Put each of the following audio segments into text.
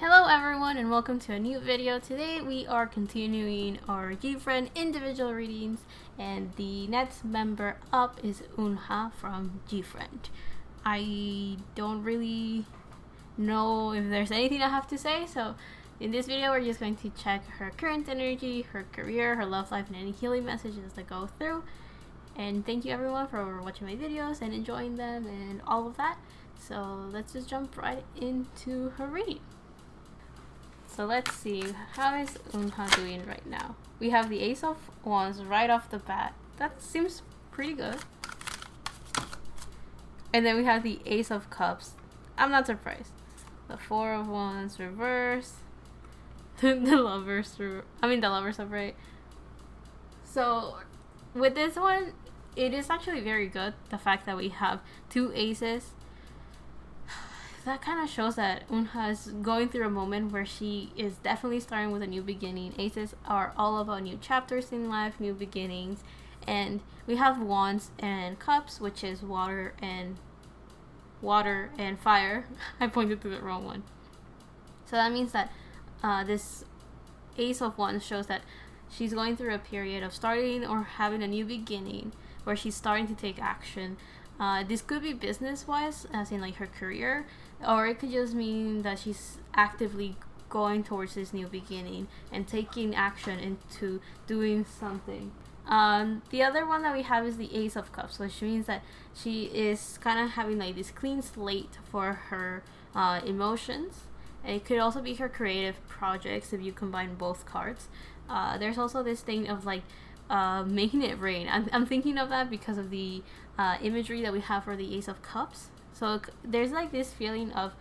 Hello everyone and welcome to a new video. Today we are continuing our GFriend individual readings and the next member up is Eunha from GFriend. I don't really know if there's anything I have to say, so in this video we're just going to check her current energy, her career, her love life, and any healing messages that go through. And thank you everyone for watching my videos and enjoying them and all of that. So let's just jump right into her reading. So let's see, how is Eunha doing right now? We have the Ace of Wands right off the bat. That seems pretty good. And then we have the Ace of Cups. I'm not surprised. The Four of Wands reversed. the Lovers upright. So with this one, it is actually very good. The fact that we have two aces. That kind of shows that Eunha is going through a moment where she is definitely starting with a new beginning. Aces are all about new chapters in life, new beginnings. And we have Wands and Cups, which is water and fire. I pointed to the wrong one. So that means that this Ace of Wands shows that she's going through a period of starting or having a new beginning where she's starting to take action. This could be business-wise, as in like her career, or it could just mean that she's actively going towards this new beginning and taking action into doing something. The other one that we have is the Ace of Cups, which means that she is kind of having like this clean slate for her emotions. And it could also be her creative projects if you combine both cards. There's also this thing of like making it rain. I'm thinking of that because of the imagery that we have for the Ace of Cups. So there's like this feeling of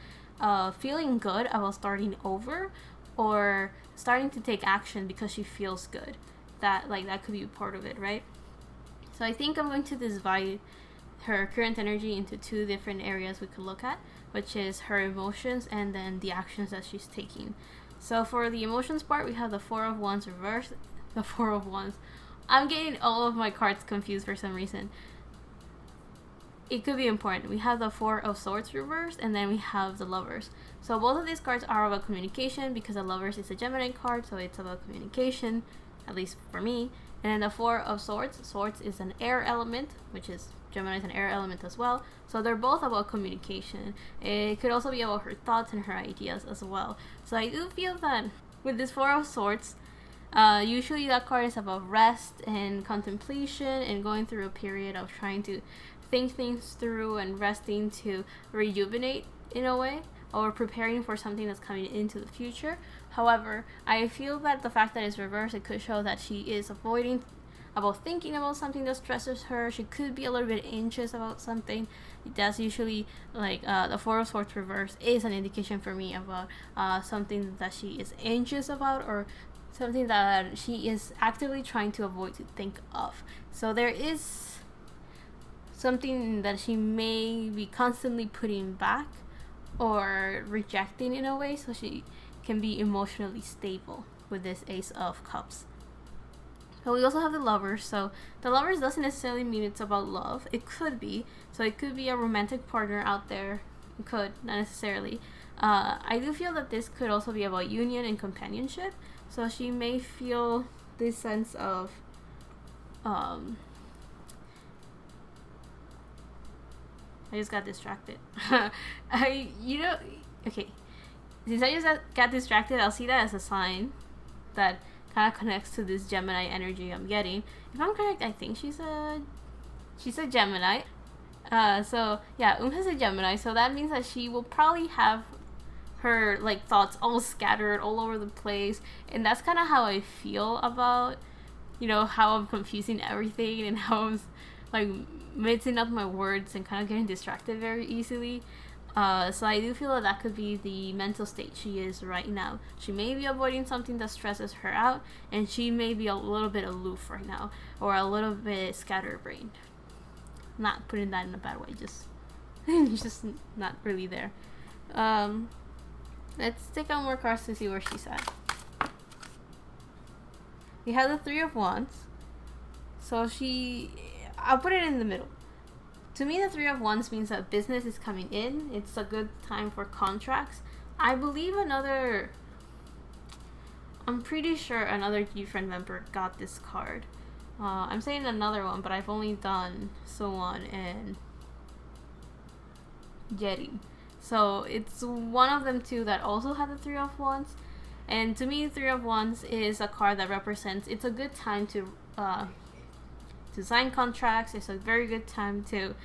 feeling good about starting over or starting to take action because she feels good. That could be part of it, right? So I think I'm going to divide her current energy into two different areas we could look at, which is her emotions and then the actions that she's taking. So for the emotions part, we have the Four of Wands reversed. The Four of Wands. I'm getting all of my cards confused for some reason. It could be important. We have the Four of Swords reversed, and then we have the Lovers. So both of these cards are about communication because the Lovers is a Gemini card, so it's about communication, at least for me. And then the Four of Swords. Swords is an air element, which is Gemini is an air element as well. So they're both about communication. It could also be about her thoughts and her ideas as well. So I do feel that with this Four of Swords, usually that card is about rest and contemplation and going through a period of trying to think things through and resting to rejuvenate in a way, or preparing for something that's coming into the future. However, I feel that the fact that it's reversed, it could show that she is avoiding about thinking about something that stresses her. She could be a little bit anxious about something. That's usually like the Four of Swords reverse is an indication for me about something that she is anxious about or something that she is actively trying to avoid to think of. So there is something that she may be constantly putting back or rejecting in a way so she can be emotionally stable with this Ace of Cups. But we also have the Lovers. So the Lovers doesn't necessarily mean it's about love. It could be. So it could be a romantic partner out there. It could, not necessarily. I do feel that this could also be about union and companionship. So she may feel this sense of I just got distracted. Okay. Since I just got distracted, I'll see that as a sign that kind of connects to this Gemini energy I'm getting. If I'm correct, I think she's a Gemini. So yeah, Eunha's a Gemini, so that means that she will probably have her like thoughts all scattered all over the place, and that's kind of how I feel about how I'm confusing everything and how I'm like mixing up my words and kind of getting distracted very easily. So I do feel that could be the mental state she is right now. She may be avoiding something that stresses her out, and she may be a little bit aloof right now, or a little bit scatterbrained. Not putting that in a bad way, just not really there. Let's take out more cards to see where she's at. We have the Three of Wands. So I'll put it in the middle. To me, the Three of Wands means that business is coming in. It's a good time for contracts. I believe I'm pretty sure another GFriend member got this card. I'm saying another one, but I've only done Suwon and Jetty. So it's one of them too that also had the Three of Wands. And to me, Three of Wands is a card that represents it's a good time to sign contracts. It's a very good time to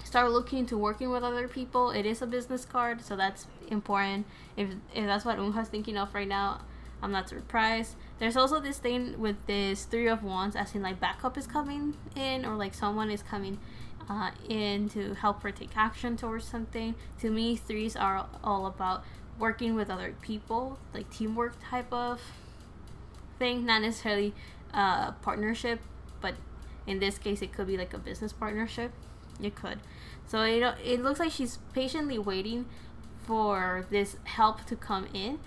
start looking into working with other people. It is a business card, so that's important. If that's what Eunha's thinking of right now, I'm not surprised. There's also this thing with this Three of Wands, as in like backup is coming in, or like someone is coming in to help her take action towards something. To me, threes are all about working with other people, like teamwork type of thing, not necessarily partnership, but in this case it could be like a business partnership. It could. So it looks like she's patiently waiting for this help to come in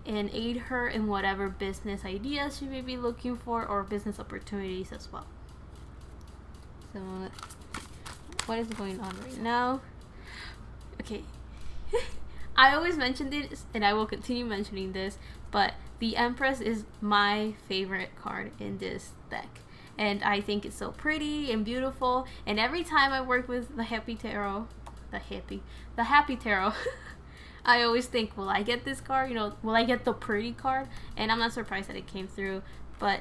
and aid her in whatever business ideas she may be looking for, or business opportunities as well. So what is going on right now? Okay. I always mention this, and I will continue mentioning this, but the Empress is my favorite card in this deck. And I think it's so pretty and beautiful. And every time I work with the Happy Tarot, the Happy Tarot, I always think, will I get this card? You know, will I get the pretty card? And I'm not surprised that it came through. But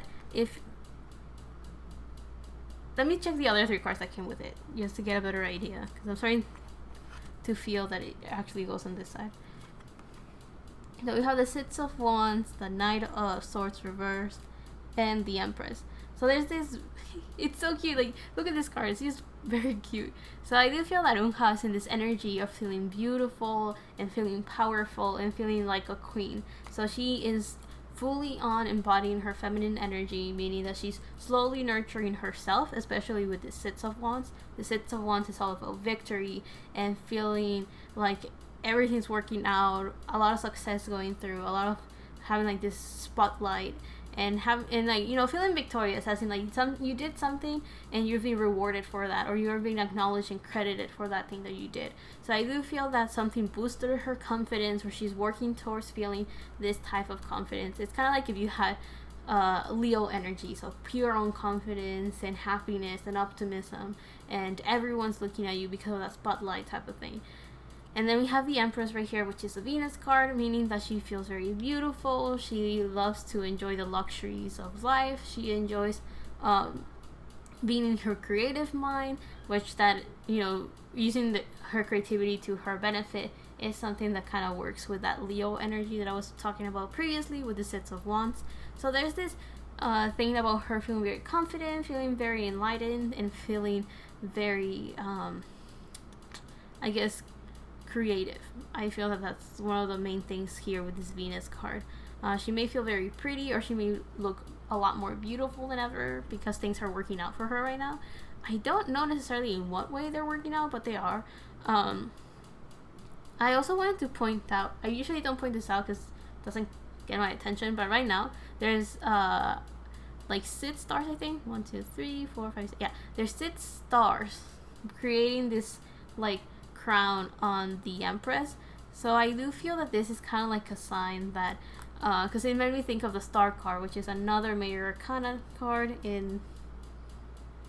let me check the other three cards that came with it, just to get a better idea. Because I'm starting to feel that it actually goes on this side. So we have the Six of Wands, the Knight of Swords reversed, and the Empress. So there's this, it's so cute, like, look at this card, it's just very cute. So I do feel that Eunha is in this energy of feeling beautiful and feeling powerful and feeling like a queen. So she is fully on embodying her feminine energy, meaning that she's slowly nurturing herself, especially with the Six of Wands. The Six of Wands is all about victory and feeling like everything's working out, a lot of success going through, a lot of having like this spotlight, and like, you know, feeling victorious, as in like you did something and you're being rewarded for that, or you're being acknowledged and credited for that thing that you did. So I do feel that something boosted her confidence, where she's working towards feeling this type of confidence. It's kind of like if you had Leo energy, so pure own confidence and happiness and optimism, and everyone's looking at you because of that spotlight type of thing. And then we have the Empress right here, which is a Venus card, meaning that she feels very beautiful. She loves to enjoy the luxuries of life. She enjoys being in her creative mind, which that, you know, using her creativity to her benefit is something that kind of works with that Leo energy that I was talking about previously with the Six of Wands. So there's this thing about her feeling very confident, feeling very enlightened, and feeling very, I guess, creative. I feel that that's one of the main things here with this Venus card. She may feel very pretty, or she may look a lot more beautiful than ever because things are working out for her right now. I don't know necessarily in what way they're working out, but they are. I also wanted to point out, I usually don't point this out because it doesn't get my attention, but right now there's like 6 stars, I think. 1, 2, 3, 4, 5, 6. Yeah, there's 6 stars creating this like crown on the Empress. So I do feel that this is kind of like a sign that, because it made me think of the Star card, which is another Major Arcana card in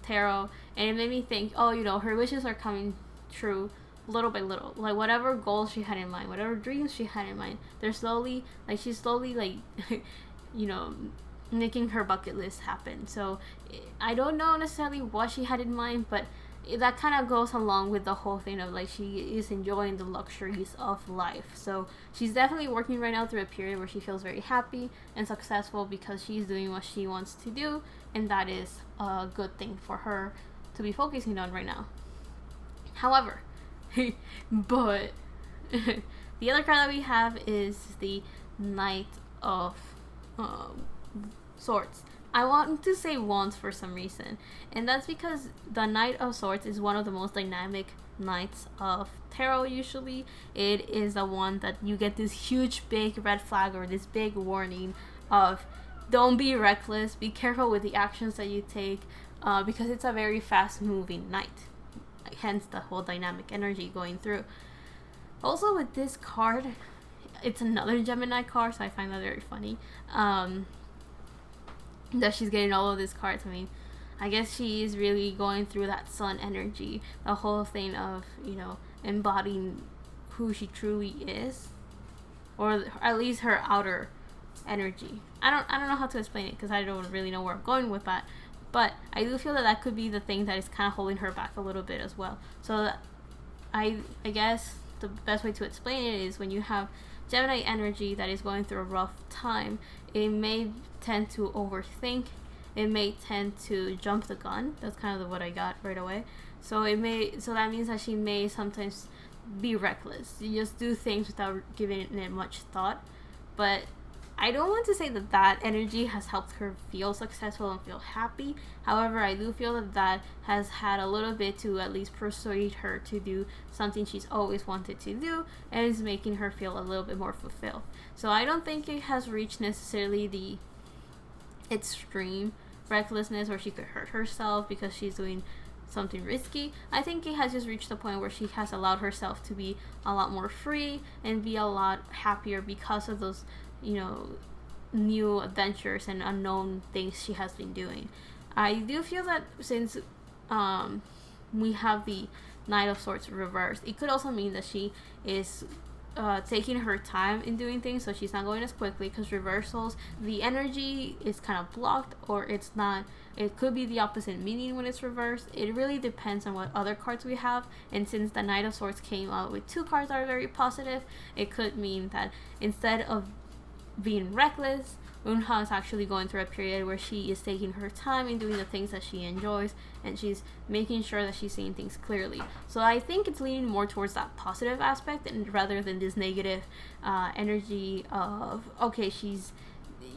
tarot, and it made me think, oh, you know, her wishes are coming true little by little. Like whatever goals she had in mind, whatever dreams she had in mind, she's slowly like you know, making her bucket list happen. So I don't know necessarily what she had in mind, but that kind of goes along with the whole thing of like she is enjoying the luxuries of life. So she's definitely working right now through a period where she feels very happy and successful because she's doing what she wants to do, and that is a good thing for her to be focusing on right now. However, but the other card that we have is the Knight of Swords. I want to say Wands for some reason, and that's because the Knight of Swords is one of the most dynamic knights of tarot. Usually it is the one that you get this huge big red flag or this big warning of don't be reckless, be careful with the actions that you take, because it's a very fast moving knight, hence the whole dynamic energy going through. Also, with this card, it's another Gemini card, so I find that very funny. That she's getting all of these cards. I mean, I guess she's really going through that sun energy, the whole thing of, embodying who she truly is, or at least her outer energy. I don't know how to explain it because I don't really know where I'm going with that, but I do feel that could be the thing that is kind of holding her back a little bit as well. So I guess the best way to explain it is when you have Gemini energy that is going through a rough time, it may tend to overthink. It may tend to jump the gun. That's kind of what I got right away. So that means that she may sometimes be reckless. You just do things without giving it much thought. But I don't want to say that energy has helped her feel successful and feel happy. However, I do feel that has had a little bit to at least persuade her to do something she's always wanted to do, and is making her feel a little bit more fulfilled. So I don't think it has reached necessarily the extreme recklessness where she could hurt herself because she's doing something risky. I think it has just reached the point where she has allowed herself to be a lot more free and be a lot happier because of those new adventures and unknown things she has been doing. I do feel that since we have the Knight of Swords reversed, it could also mean that she is taking her time in doing things, so she's not going as quickly, because reversals, the energy is kind of blocked, or it's not. It could be the opposite meaning when it's reversed. It really depends on what other cards we have, and since the Knight of Swords came out with 2 cards that are very positive, it could mean that instead of being reckless, Eunha is actually going through a period where she is taking her time in doing the things that she enjoys, and she's making sure that she's seeing things clearly. So I think it's leaning more towards that positive aspect, and rather than this negative energy of, okay, she's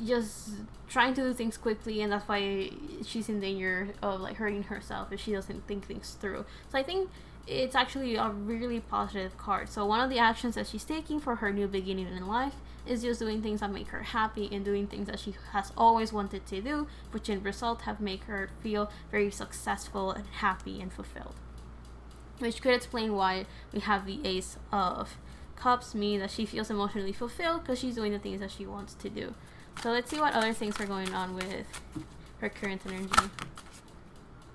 just trying to do things quickly, and that's why she's in danger of hurting herself if she doesn't think things through. So I think it's actually a really positive card. So one of the actions that she's taking for her new beginning in life is just doing things that make her happy and doing things that she has always wanted to do, which in result have made her feel very successful and happy and fulfilled. Which could explain why we have the Ace of Cups, meaning that she feels emotionally fulfilled because she's doing the things that she wants to do. So let's see what other things are going on with her current energy.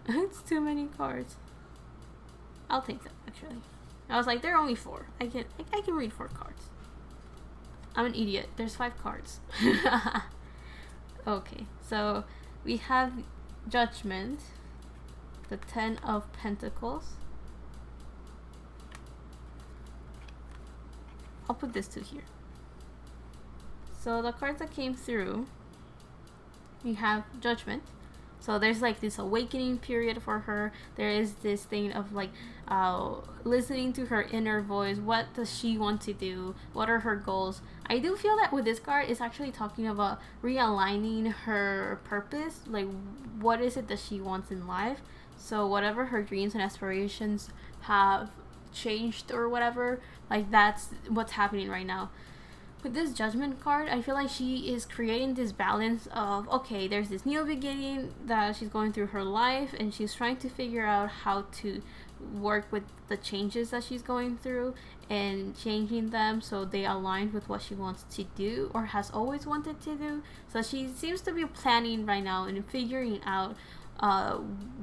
It's too many cards. I'll take them, actually. I was like, there are only 4. I can read 4 cards. I'm an idiot. There's 5 cards. Okay, so we have Judgment, the 10 of Pentacles. I'll put this 2 here. So the cards that came through, we have Judgment. So there's this awakening period for her. There is this thing of listening to her inner voice. What does she want to do? What are her goals? I do feel that with this card, it's actually talking about realigning her purpose. What is it that she wants in life? So whatever her dreams and aspirations have changed or whatever, that's what's happening right now. With this Judgment card, I feel like she is creating this balance of, okay, there's this new beginning that she's going through her life, and she's trying to figure out how to work with the changes that she's going through and changing them so they align with what she wants to do or has always wanted to do. So she seems to be planning right now and figuring out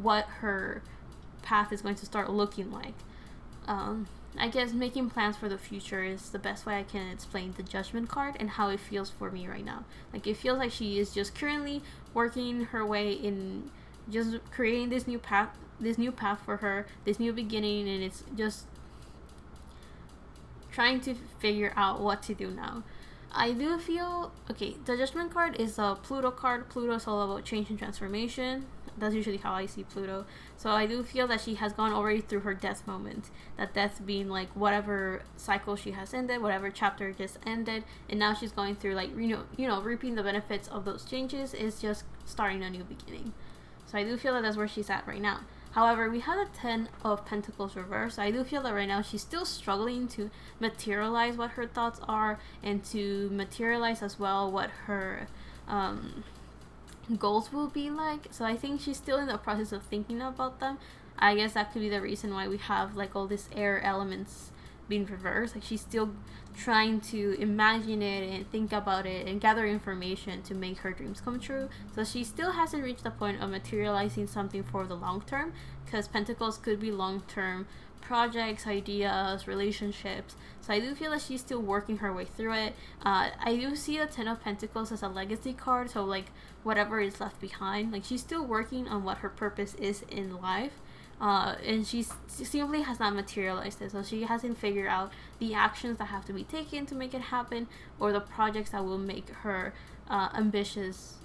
what her path is going to start looking like. I guess making plans for the future is the best way I can explain the Judgment card and how it feels for me right now. It feels like she is just currently working her way in just creating this new path for her, this new beginning, and it's just trying to figure out what to do now. I do feel, okay, the Judgment card is a Pluto card. Pluto is all about change and transformation. That's usually how I see Pluto. So I do feel that she has gone already through her death moment. That death being whatever cycle she has ended, whatever chapter just ended, and now she's going through reaping the benefits of those changes, is just starting a new beginning. So I do feel that that's where she's at right now. However, we have a 10 of Pentacles reversed. So I do feel that right now she's still struggling to materialize what her thoughts are, and to materialize as well what her goals will be like. So I think she's still in the process of thinking about them. I guess that could be the reason why we have all these air elements being reversed. Like she's still trying to imagine it and think about it and gather information to make her dreams come true. So she still hasn't reached the point of materializing something for the long term, because Pentacles could be long term projects, ideas, relationships. So I do feel that she's still working her way through it. I do see the Ten of Pentacles as a legacy card, so like whatever is left behind, like she's still working on what her purpose is in life. And she simply has not materialized it, so she hasn't figured out the actions that have to be taken to make it happen, or the projects that will make her ambitions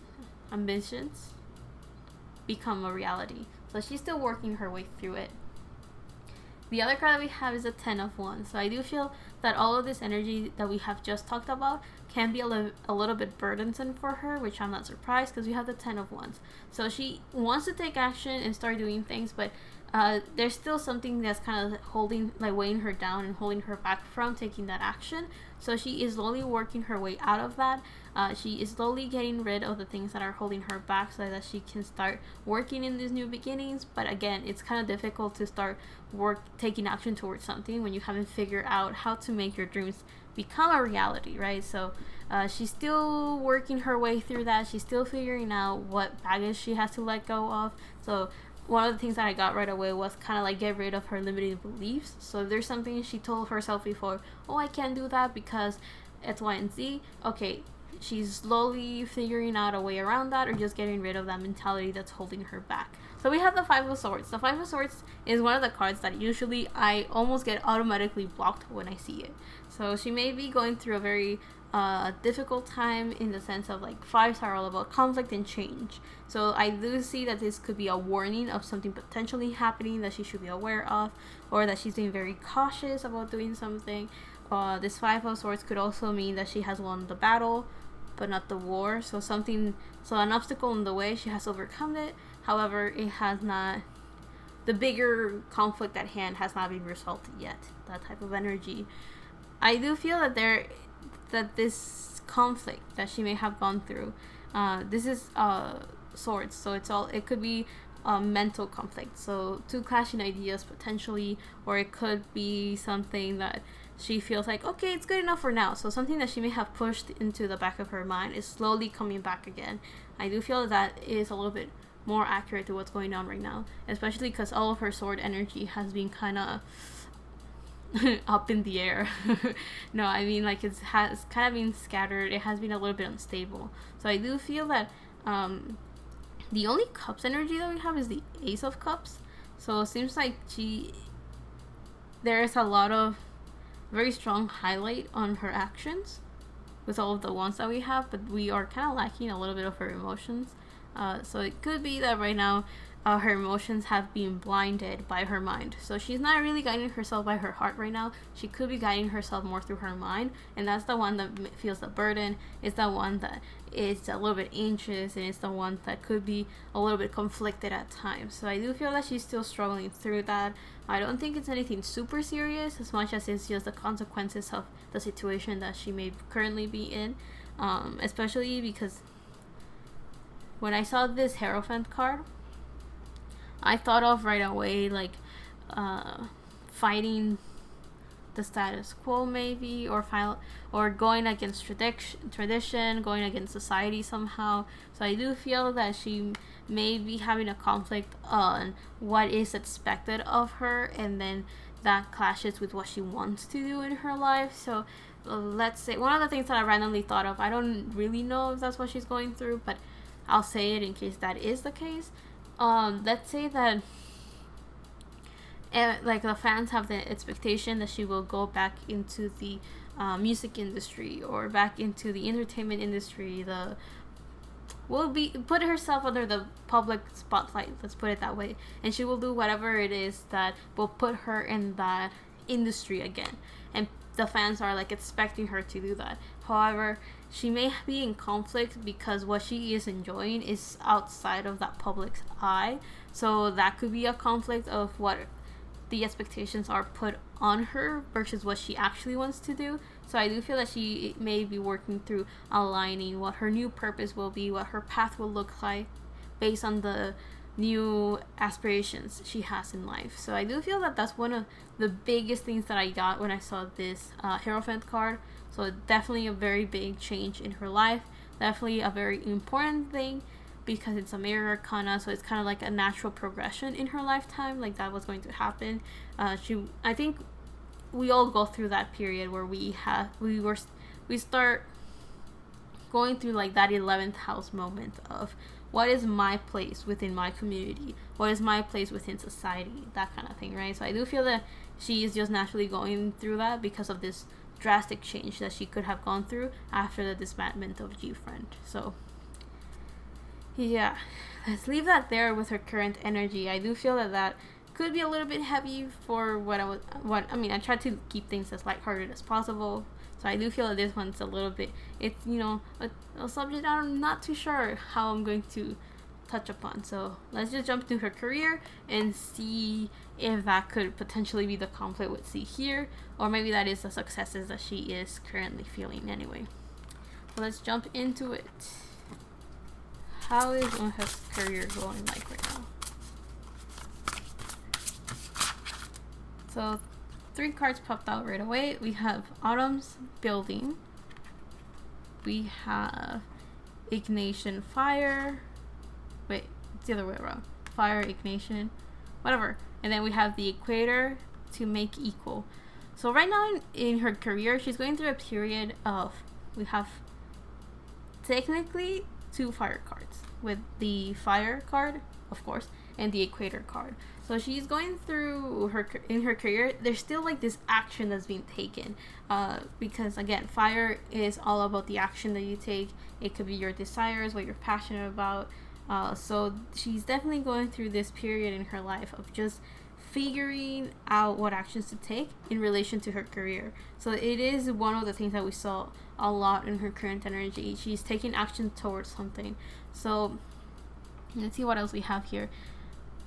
become a reality. So she's still working her way through it. The other card that we have is a Ten of Wands. So I do feel that all of this energy that we have just talked about can be a little bit burdensome for her, which I'm not surprised, because we have the Ten of Wands. So she wants to take action and start doing things, but there's still something that's kind of weighing her down and holding her back from taking that action. So she is slowly working her way out of that. She is slowly getting rid of the things that are holding her back so that she can start working in these new beginnings. But again, it's kind of difficult to start taking action towards something when you haven't figured out how to make your dreams become a reality, right? So she's still working her way through that. She's still figuring out what baggage she has to let go of. So one of the things that I got right away was kind of like get rid of her limiting beliefs. So if there's something she told herself before, oh, I can't do that because X, Y, and Z, okay, she's slowly figuring out a way around that, or just getting rid of that mentality that's holding her back. So we have the Five of Swords. The Five of Swords is one of the cards that usually I almost get automatically blocked when I see it. So she may be going through a very difficult time, in the sense of like fives are all about conflict and change. So I do see that this could be a warning of something potentially happening that she should be aware of, or that she's being very cautious about doing something. This Five of Swords could also mean that she has won the battle but not the war. So an obstacle in the way, she has overcome it. However, it has not, the bigger conflict at hand has not been resolved yet. That type of energy. I do feel that this conflict that she may have gone through, this is swords, so it could be a mental conflict, so two clashing ideas potentially, or it could be something that she feels like, okay, it's good enough for now. So something that she may have pushed into the back of her mind is slowly coming back again. I do feel that is a little bit more accurate to what's going on right now, especially because all of her sword energy has been kind of up in the air. No, I mean, like, it has kind of been scattered. It has been a little bit unstable. So I do feel that the only Cups energy that we have is the Ace of Cups. So it seems like there is a lot of very strong highlight on her actions with all of the ones that we have, but we are kind of lacking a little bit of her emotions. So it could be that right now her emotions have been blinded by her mind. So she's not really guiding herself by her heart right now. She could be guiding herself more through her mind, and that's the one that feels the burden. It's the one that is a little bit anxious, and it's the one that could be a little bit conflicted at times. So I do feel that she's still struggling through that. I don't think it's anything super serious, as much as it's just the consequences of the situation that she may currently be in, especially because when I saw this Hierophant card, I thought of right away, like, fighting the status quo maybe, or going against tradition, going against society somehow. So I do feel that she may be having a conflict on what is expected of her, and then that clashes with what she wants to do in her life. So let's say one of the things that I randomly thought of, I don't really know if that's what she's going through, but I'll say it in case that is the case. Let's say that like the fans have the expectation that she will go back into the music industry, or back into the entertainment industry, will be put herself under the public spotlight, let's put it that way, and she will do whatever it is that will put her in that industry again, and the fans are like expecting her to do that. However, she may be in conflict because what she is enjoying is outside of that public's eye. So that could be a conflict of what the expectations are put on her versus what she actually wants to do. So I do feel that she may be working through aligning what her new purpose will be, what her path will look like, based on the new aspirations she has in life. So I do feel that that's one of the biggest things that I got when I saw this Hierophant card. So definitely a very big change in her life. Definitely a very important thing because it's a mirror arcana, so it's kind of like a natural progression in her lifetime, like that was going to happen. I think we all go through that period where we start going through like that 11th house moment of what is my place within my community, what is my place within society, that kind of thing, right? So I do feel that she is just naturally going through that because of this drastic change that she could have gone through after the disbandment of G-Friend. So yeah, let's leave that there with her current energy. I do feel that could be a little bit heavy for I tried to keep things as lighthearted as possible. So I do feel that this one's a little bit, it's, a subject I'm not too sure how I'm going to touch upon. So let's just jump to her career and see if that could potentially be the conflict with C here, or maybe that is the successes that she is currently feeling anyway. So let's jump into it. How is Eunha's career going like right now? So 3 cards popped out right away. We have Autumn's Building. We have Ignition Fire. Wait, it's the other way around. Fire, Ignition, whatever. And then we have the Equator to make equal. So right now in her career, she's going through a period of, we have technically 2 fire cards with the fire card, of course, and the Equator card. So she's going through in her career, there's still like this action that's being taken, because again, fire is all about the action that you take. It could be your desires, what you're passionate about. So she's definitely going through this period in her life of just figuring out what actions to take in relation to her career. So it is one of the things that we saw a lot in her current energy. She's taking action towards something. So let's see what else we have here.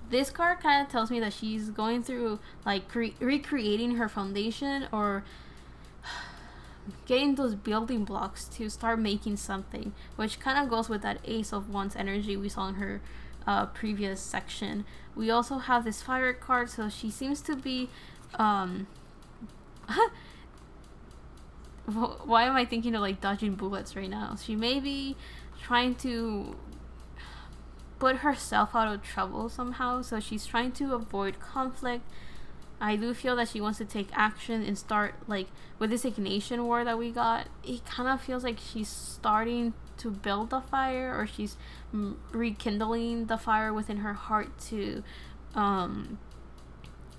This card kind of tells me that she's going through like recreating her foundation, or getting those building blocks to start making something, which kind of goes with that Ace of Wands energy we saw in her previous section. We also have this fire card, so she seems to be why am I thinking of like dodging bullets right now? She may be trying to put herself out of trouble somehow, so she's trying to avoid conflict. I do feel that she wants to take action and start, like with this Ignition War that we got, it kind of feels like she's starting to build the fire, or she's rekindling the fire within her heart to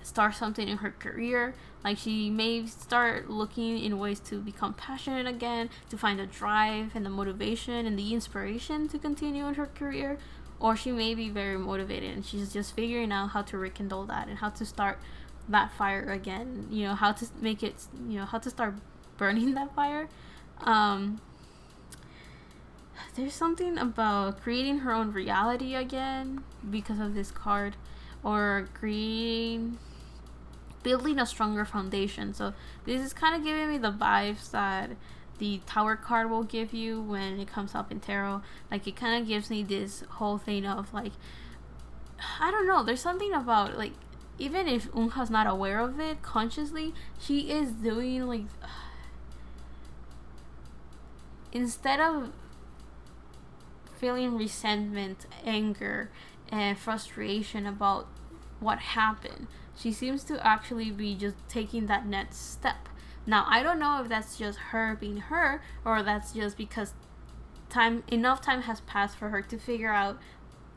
start something in her career. Like she may start looking in ways to become passionate again, to find the drive and the motivation and the inspiration to continue in her career. Or she may be very motivated and she's just figuring out how to rekindle that and how to start that fire again, how to make it, how to start burning that fire. There's something about creating her own reality again because of this card, or building a stronger foundation. So this is kind of giving me the vibes that the Tower card will give you when it comes up in tarot. Like it kind of gives me this whole thing of like, I don't know, there's something about like, even if Eunha's not aware of it consciously, she is doing like, instead of feeling resentment, anger, and frustration about what happened, she seems to actually be just taking that next step. Now, I don't know if that's just her being her, or that's just because enough time has passed for her to figure out,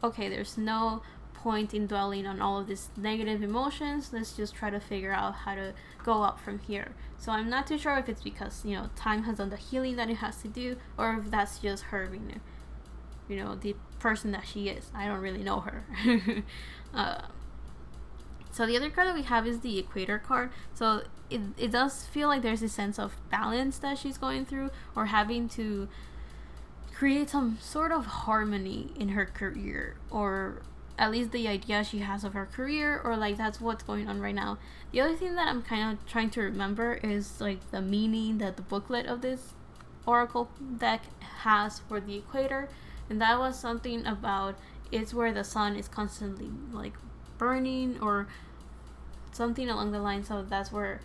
okay, there's no point in dwelling on all of these negative emotions. Let's just try to figure out how to go up from here. So I'm not too sure if it's because, time has done the healing that it has to do, or if that's just her being, the person that she is. I don't really know her. So the other card that we have is the Equator card. So it does feel like there's a sense of balance that she's going through, or having to create some sort of harmony in her career, or at least the idea she has of her career, or like that's what's going on right now. The other thing that I'm kind of trying to remember is like the meaning that the booklet of this oracle deck has for the Equator, and that was something about it's where the sun is constantly like burning or something along the lines of that's where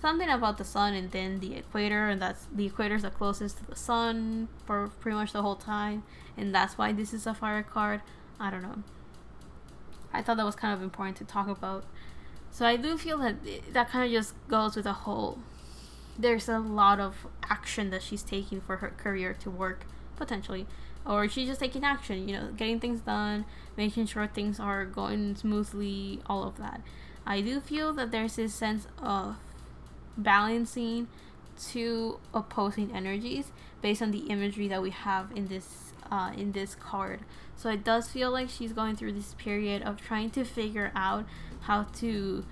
something about the sun and then the equator, and that's the equator is the closest to the sun for pretty much the whole time, and that's why this is a fire card. I don't know. I thought that was kind of important to talk about. So I do feel that that kind of just goes with the whole. There's a lot of action that she's taking for her career to work, potentially. Or she's just taking action, you know, getting things done, making sure things are going smoothly, all of that. I do feel that there's this sense of balancing two opposing energies based on the imagery that we have in this card. So it does feel like she's going through this period of trying to figure out how to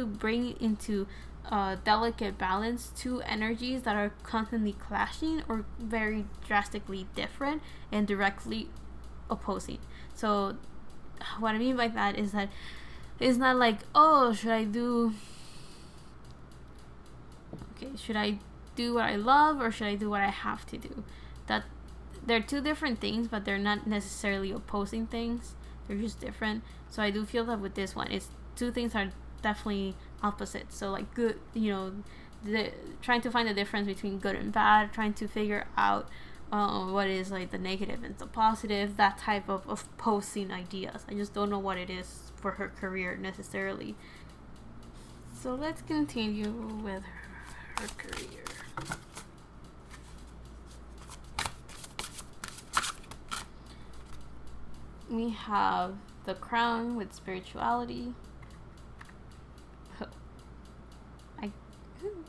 bring into delicate balance two energies that are constantly clashing or very drastically different and directly opposing. So what I mean by that is that it's not like, oh, should I do what I love or should I do what I have to do? That they're two different things, but they're not necessarily opposing things. They're just different. So I do feel that with this one, it's two things are definitely opposite. So like good, you know, trying to find the difference between good and bad, trying to figure out what is like the negative and the positive, that type of opposing ideas. I just don't know what it is for her career necessarily. So let's continue with her career. We have the Crown with spirituality.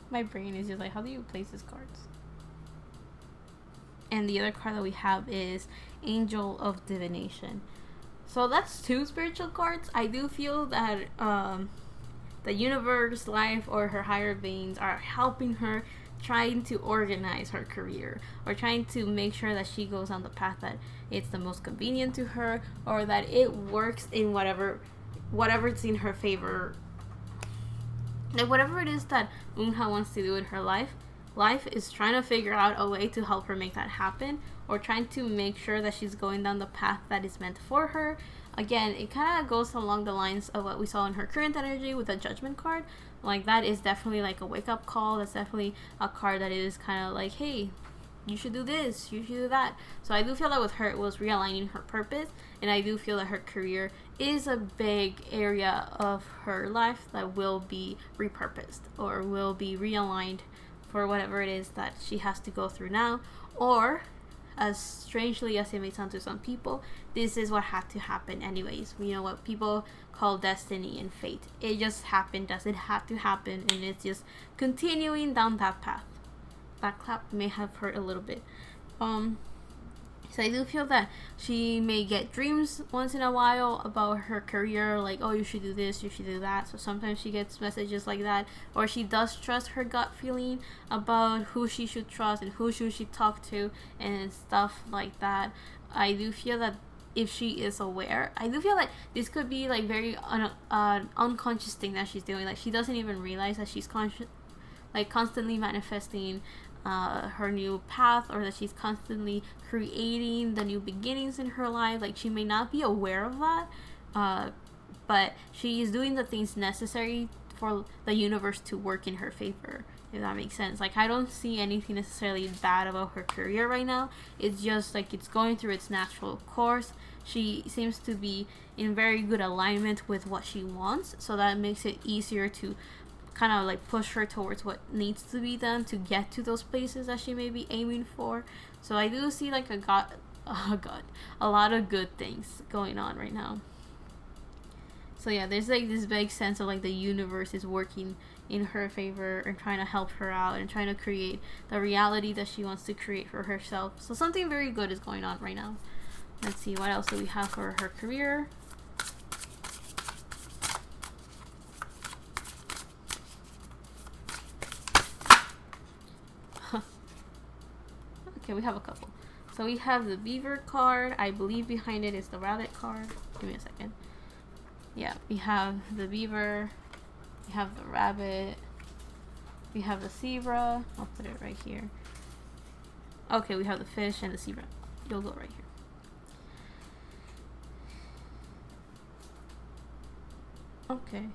My brain is just like, how do you place these cards? And the other card that we have is Angel of Divination. So that's two spiritual cards. I do feel that the universe, life, or her higher beings are helping her, trying to organize her career or trying to make sure that she goes on the path that it's the most convenient to her, or that it works in whatever's in her favor. Like whatever it is that Eunha wants to do in her life is trying to figure out a way to help her make that happen, or trying to make sure that she's going down the path that is meant for her. Again, it kind of goes along the lines of what we saw in her current energy with the Judgment card. Like that is definitely like a wake-up call. That's definitely a card that is kind of like, hey, you should do this, you should do that. So I do feel that with her it was realigning her purpose, and I do feel that her career is a big area of her life that will be repurposed or will be realigned for whatever it is that she has to go through now. Or, as strangely as it may sound to some people, this is what had to happen anyways. You know, what people call destiny and fate. It just happened, does it have to happen, and it's just continuing down that path. That clap may have hurt a little bit. So I do feel that she may get dreams once in a while about her career, like, oh, you should do this, you should do that. So sometimes she gets messages like that, or she does trust her gut feeling about who she should trust and who should she talk to and stuff like that. I do feel that if she is aware, I do feel like this could be like very unconscious thing that she's doing. Like she doesn't even realize that she's constantly manifesting her new path, or that she's constantly creating the new beginnings in her life. Like she may not be aware of that, but she is doing the things necessary for the universe to work in her favor, if that makes sense. Like I don't see anything necessarily bad about her career right now. It's just like it's going through its natural course. She seems to be in very good alignment with what she wants, so that makes it easier to kind of like push her towards what needs to be done to get to those places that she may be aiming for. So I do see like a lot of good things going on right now. So yeah, there's like this big sense of like the universe is working in her favor and trying to help her out and trying to create the reality that she wants to create for herself. So something very good is going on right now. Let's see, what else do we have for her career? Okay, we have a couple. So we have the beaver card. I believe behind it is the rabbit card. Give me a second. Yeah, we have the beaver. We have the rabbit. We have the zebra. I'll put it right here. Okay, we have the fish and the zebra. you'll go right here. Okay.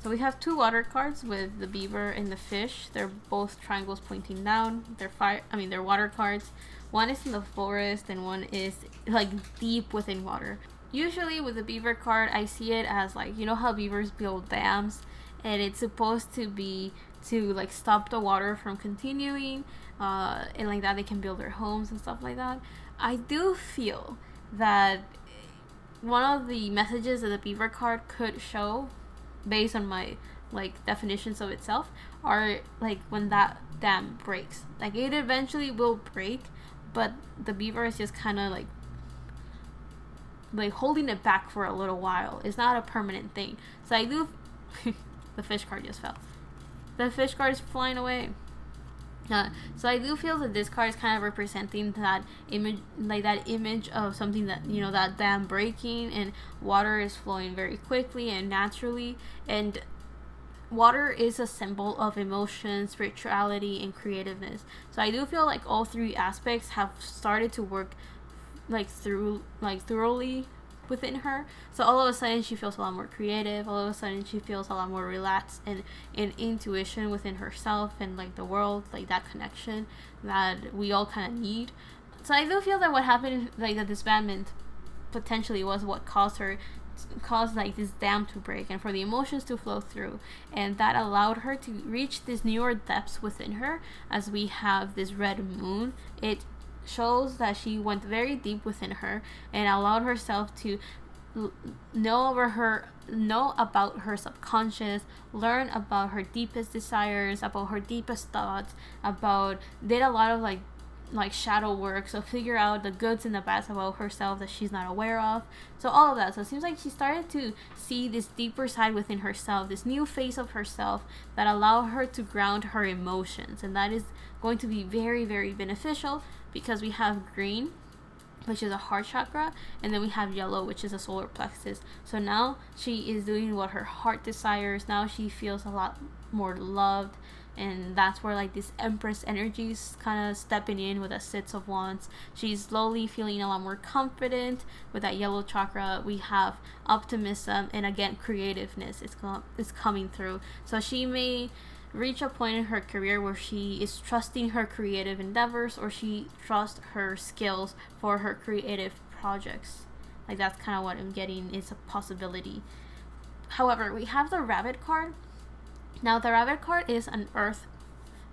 So we have 2 water cards with the beaver and the fish. They're both triangles pointing down. They're water cards. One is in the forest and one is like deep within water. Usually with the beaver card, I see it as like, you know how beavers build dams, and it's supposed to be to like stop the water from continuing, and like that they can build their homes and stuff like that. I do feel that one of the messages that the beaver card could show, based on my like definitions of itself, are like when that dam breaks. Like it eventually will break, but the beaver is just kind of like holding it back for a little while. It's not a permanent thing. So I do the fish card just fell. The fish card is flying away. So I do feel that this card is kind of representing that image of something that, you know, that dam breaking and water is flowing very quickly and naturally, and water is a symbol of emotion, spirituality, and creativeness. So I do feel like all 3 aspects have started to work thoroughly within her. So all of a sudden she feels a lot more creative. All of a sudden she feels a lot more relaxed and intuition within herself and like the world, like that connection that we all kind of need. So I do feel that what happened, like the disbandment, potentially was what caused like this dam to break and for the emotions to flow through, and that allowed her to reach these newer depths within her. As we have this red moon, it shows that she went very deep within her and allowed herself to know about her subconscious, learn about her deepest desires, about her deepest thoughts, did a lot of like shadow work, so figure out the goods and the bads about herself that she's not aware of. So all of that. So it seems like she started to see this deeper side within herself, this new face of herself that allow her to ground her emotions, and that is going to be very, very beneficial because we have green, which is a heart chakra, and then we have yellow, which is a solar plexus. So now she is doing what her heart desires. Now she feels a lot more loved, and that's where like this Empress energy is kind of stepping in with a 6 of Wands. She's slowly feeling a lot more confident. With that yellow chakra, we have optimism and again creativeness is coming through. So she may reach a point in her career where she is trusting her creative endeavors, or she trusts her skills for her creative projects. Like that's kind of what I'm getting is a possibility. However, we have the rabbit card. Now the rabbit card is an earth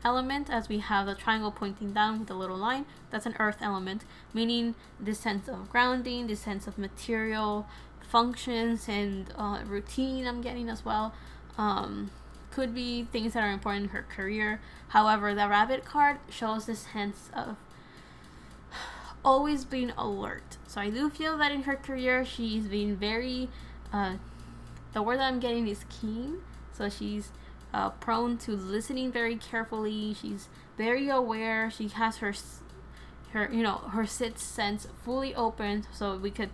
element, as we have the triangle pointing down with a little line. That's an earth element, meaning this sense of grounding, this sense of material functions and routine I'm getting as well. Could be things that are important in her career. However, the rabbit card shows this sense of always being alert. So I do feel that in her career she's been very the word that I'm getting is keen. So she's prone to listening very carefully. She's very aware. She has her sixth sense fully open. So we could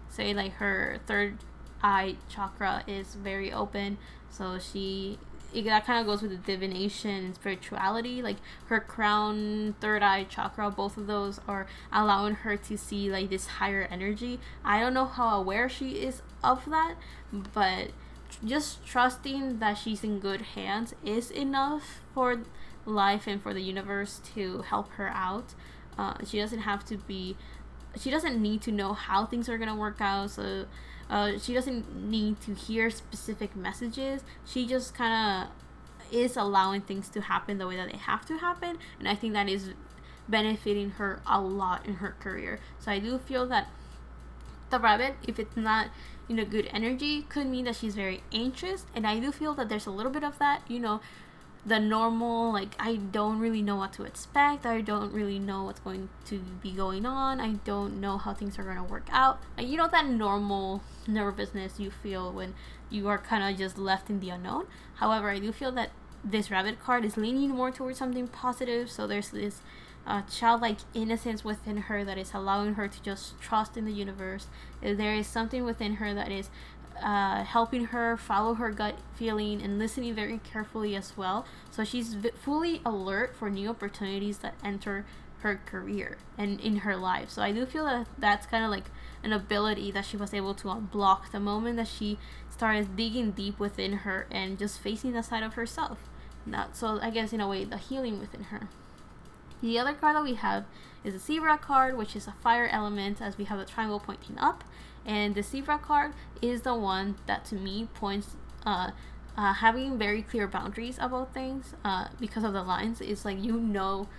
say like her third eye chakra is very open. So that kind of goes with the divination and spirituality. Like her crown, third eye chakra, both of those are allowing her to see like this higher energy. I don't know how aware she is of that, but just trusting that she's in good hands is enough for life and for the universe to help her out. She doesn't need to know how things are gonna work out. So she doesn't need to hear specific messages. She just kind of is allowing things to happen the way that they have to happen, and I think that is benefiting her a lot in her career. So I do feel that the rabbit, if it's not in a good energy, could mean that she's very anxious, and I do feel that there's a little bit of that, the normal, like, I don't really know what to expect, I don't really know what's going to be going on, I don't know how things are going to work out, and that normal nervousness you feel when you are kind of just left in the unknown. However, I do feel that this rabbit card is leaning more towards something positive. So there's this childlike innocence within her that is allowing her to just trust in the universe. There is something within her that is helping her follow her gut feeling and listening very carefully as well. So she's fully alert for new opportunities that enter her career and in her life. So I do feel that that's kind of like an ability that she was able to unblock the moment that she started digging deep within her and just facing the side of herself. So I guess in a way the healing within her. The other card that we have is the Zebra card, which is a fire element, as we have the triangle pointing up. And the Zebra card is the one that to me points having very clear boundaries about things because of the lines. It's like you know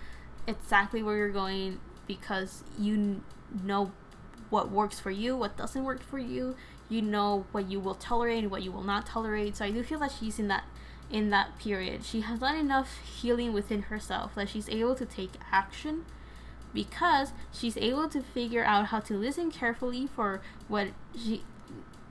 exactly where you're going because you know what works for you, what doesn't work for you. You know what you will tolerate and what you will not tolerate. So I do feel that she's in that period. She has done enough healing within herself that she's able to take action because she's able to figure out how to listen carefully for what she,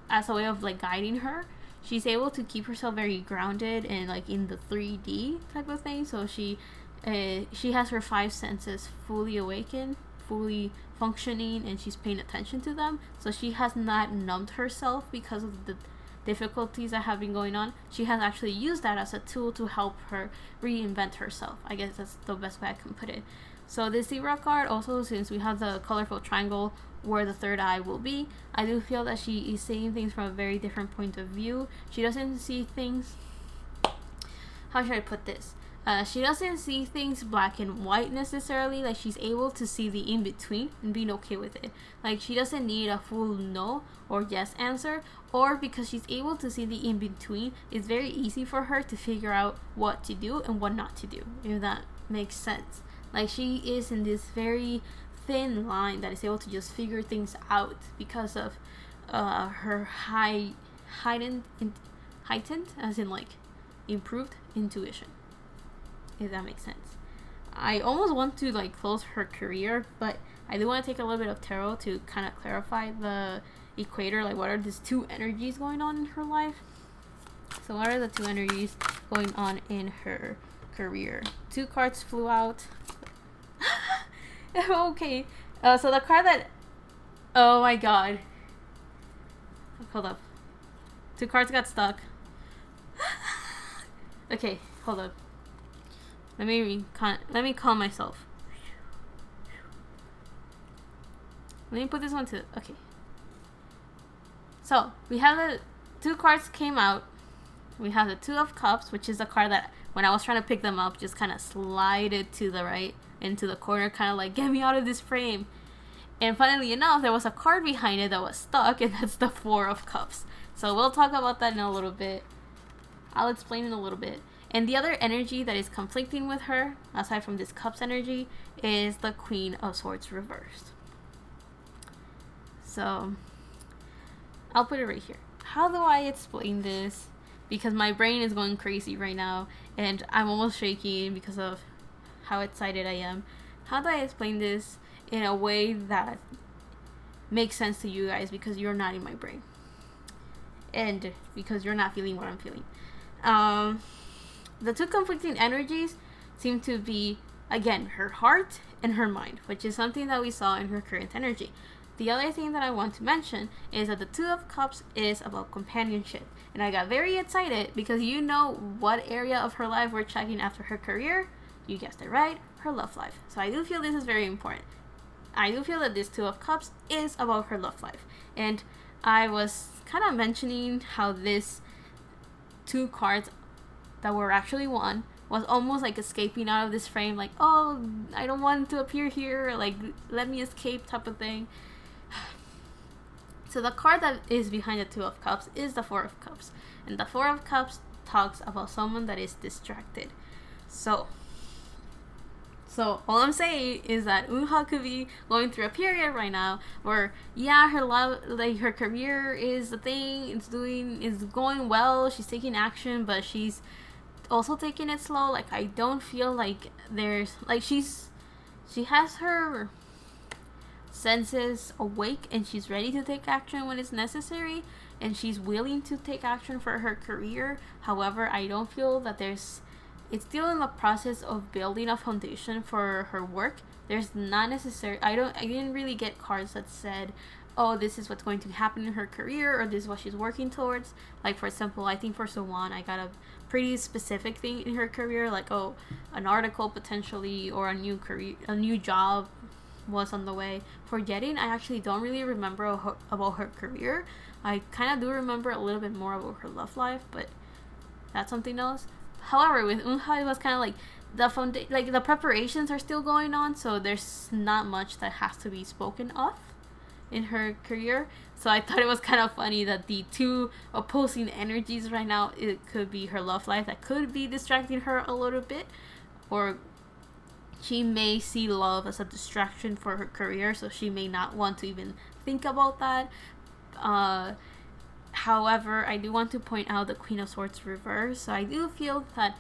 as a way of like guiding her. She's able to keep herself very grounded and like in the 3D type of thing. So she has her 5 senses fully awakened, fully functioning, and she's paying attention to them. So she has not numbed herself because of the difficulties that have been going on. She has actually used that as a tool to help her reinvent herself. I guess that's the best way I can put it. So this Zebra card also, since we have the colorful triangle where the third eye will be, I do feel that she is seeing things from a very different point of view. She doesn't see things, how should I put this? She doesn't see things black and white necessarily. Like she's able to see the in between and being okay with it. Like she doesn't need a full no or yes answer, or because she's able to see the in between, it's very easy for her to figure out what to do and what not to do, if that makes sense. Like she is in this very thin line that is able to just figure things out because of her heightened as in like improved intuition, if that makes sense. I almost want to like close her career, but I do want to take a little bit of tarot to kind of clarify the equator, like what are these 2 energies going on in her life. So what are the 2 energies going on in her career? 2 cards flew out. Okay, so the card that, oh my god, hold up, 2 cards got stuck. Okay, hold up. Let me calm myself. Let me put this one to, okay. So we have the 2 cards came out. We have the 2 of Cups, which is a card that when I was trying to pick them up, just kind of slided to the right into the corner, kind of like, get me out of this frame. And funnily enough, there was a card behind it that was stuck, and that's the 4 of Cups. So we'll talk about that in a little bit. I'll explain in a little bit. And the other energy that is conflicting with her, aside from this Cups energy, is the Queen of Swords reversed. So I'll put it right here. How do I explain this? Because my brain is going crazy right now, and I'm almost shaking because of how excited I am. How do I explain this in a way that makes sense to you guys, because you're not in my brain and because you're not feeling what I'm feeling? The 2 conflicting energies seem to be, again, her heart and her mind, which is something that we saw in her current energy. The other thing that I want to mention is that the 2 of Cups is about companionship. And I got very excited because you know what area of her life we're checking after her career? You guessed it right, her love life. So I do feel this is very important. I do feel that this 2 of Cups is about her love life. And I was kind of mentioning how this 2 cards that were actually 1 was almost like escaping out of this frame, like, oh, I don't want to appear here, like, let me escape type of thing. So the card that is behind the 2 of Cups is the 4 of Cups. And the 4 of Cups talks about someone that is distracted. So all I'm saying is that Unha could be going through a period right now where, yeah, her love, like her career is the thing, it's going well, she's taking action, but she's also taking it slow. Like, I don't feel like there's, like, she has her senses awake and she's ready to take action when it's necessary, and she's willing to take action for her career. However, I don't feel that it's still in the process of building a foundation for her work. There's not necessary, I didn't really get cards that said oh, this is what's going to happen in her career, or this is what she's working towards. Like, for example, I think for Sewon, I got a pretty specific thing in her career, like, oh, an article potentially, or a new job was on the way. For Yerin, I actually don't really remember about her career. I kind of do remember a little bit more about her love life, but that's something else. However, with Eunha, it was kind of like the preparations are still going on, so there's not much that has to be spoken of in her career. So I thought it was kind of funny that the two opposing energies right now, it could be her love life that could be distracting her a little bit, or she may see love as a distraction for her career, so she may not want to even think about that. However, I do want to point out the Queen of Swords reverse. So I do feel that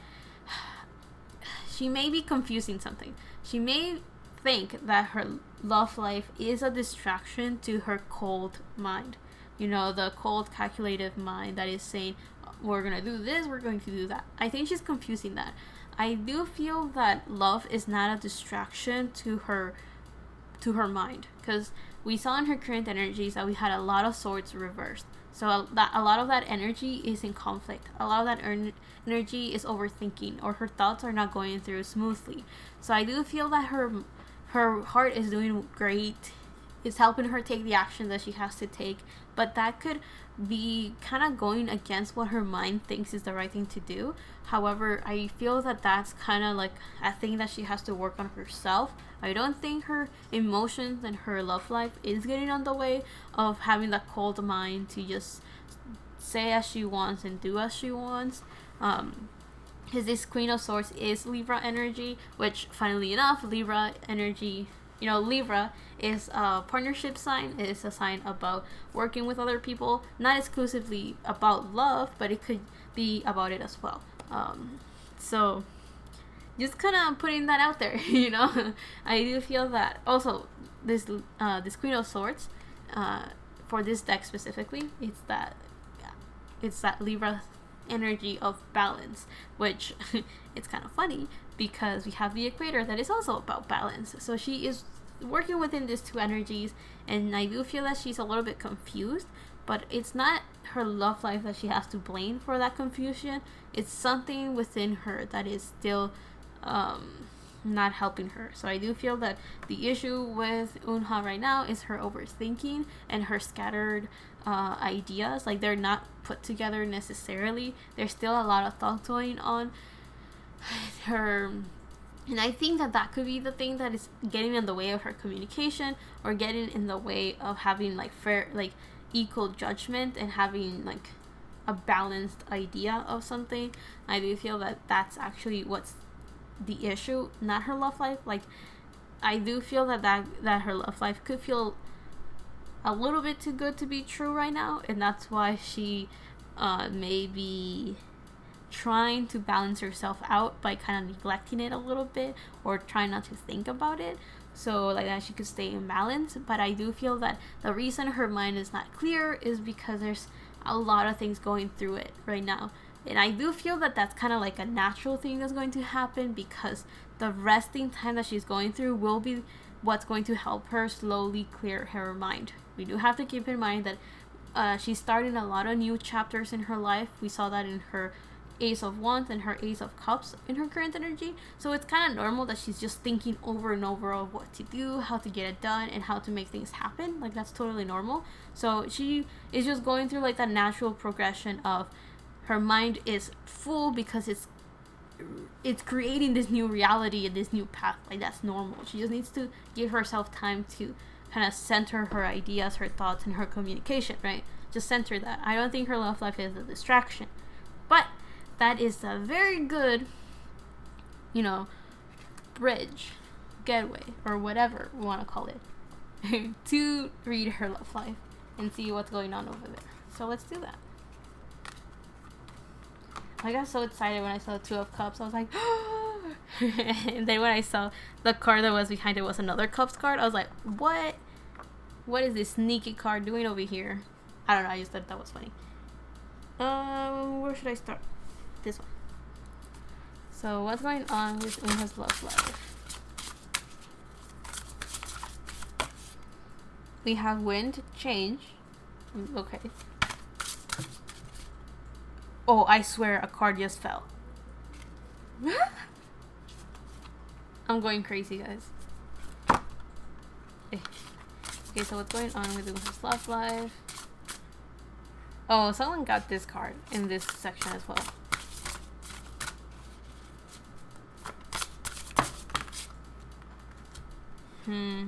she may be confusing something. She may think that her love life is a distraction to her cold mind. You know, the cold, calculative mind that is saying, we're going to do this, we're going to do that. I think she's confusing that. I do feel that love is not a distraction to her mind, because we saw in her current energies that we had a lot of swords reversed. So a lot of that energy is in conflict. A lot of that energy is overthinking, or her thoughts are not going through smoothly. So I do feel that her heart is doing great. It's helping her take the action that she has to take. But that could be kind of going against what her mind thinks is the right thing to do. However, I feel that that's kind of like a thing that she has to work on herself. I don't think her emotions and her love life is getting on the way of having that cold mind to just say as she wants and do as she wants. Because this Queen of Swords is Libra energy, which, funnily enough, Libra energy, you know, Libra is a partnership sign. It is a sign about working with other people, not exclusively about love, but it could be about it as well. So just kind of putting that out there, you know. I do feel that also this Queen of Swords, for this deck specifically, it's that Libra energy of balance, which it's kind of funny because we have the equator that is also about balance. So she is working within these two energies, and I do feel that she's a little bit confused, but it's not her love life that she has to blame for that confusion. It's something within her that is still not helping her. So I do feel that the issue with Eunha right now is her overthinking and her scattered ideas. Like, they're not put together necessarily. There's still a lot of thoughts going on her, and I think that could be the thing that is getting in the way of her communication, or getting in the way of having like fair, like equal judgment, and having like a balanced idea of something. I do feel that that's actually what's the issue, not her love life. Like, I do feel that her love life could feel a little bit too good to be true right now, and that's why she may be trying to balance herself out by kind of neglecting it a little bit, or trying not to think about it, so like that she could stay in balance. But I do feel that the reason her mind is not clear is because there's a lot of things going through it right now. And I do feel that that's kind of like a natural thing that's going to happen, because the resting time that she's going through will be what's going to help her slowly clear her mind. We do have to keep in mind that she's starting a lot of new chapters in her life. We saw that in her Ace of Wands and her Ace of Cups in her current energy. So it's kind of normal that she's just thinking over and over of what to do, how to get it done, and how to make things happen. Like, that's totally normal. So she is just going through like that natural progression of her mind is full because it's creating this new reality and this new path. Like, that's normal. She just needs to give herself time to kind of center her ideas, her thoughts, and her communication, right? Just center that. I don't think her love life is a distraction, but that is a very good, you know, bridge, getaway, or whatever we want to call it, to read her love life and see what's going on over there. So let's do that. I got so excited when I saw the Two of Cups. I was like, and then when I saw the card that was behind it was another Cups card, I was like, what? What is this sneaky card doing over here? I don't know. I just thought that was funny. Where should I start? This one. So what's going on with Eunha's love life? we have wind, change. Okay. Oh, I swear a card just fell. I'm going crazy, guys. Okay, so what's going on with Unha's love life? Oh, someone got this card in this section as well. I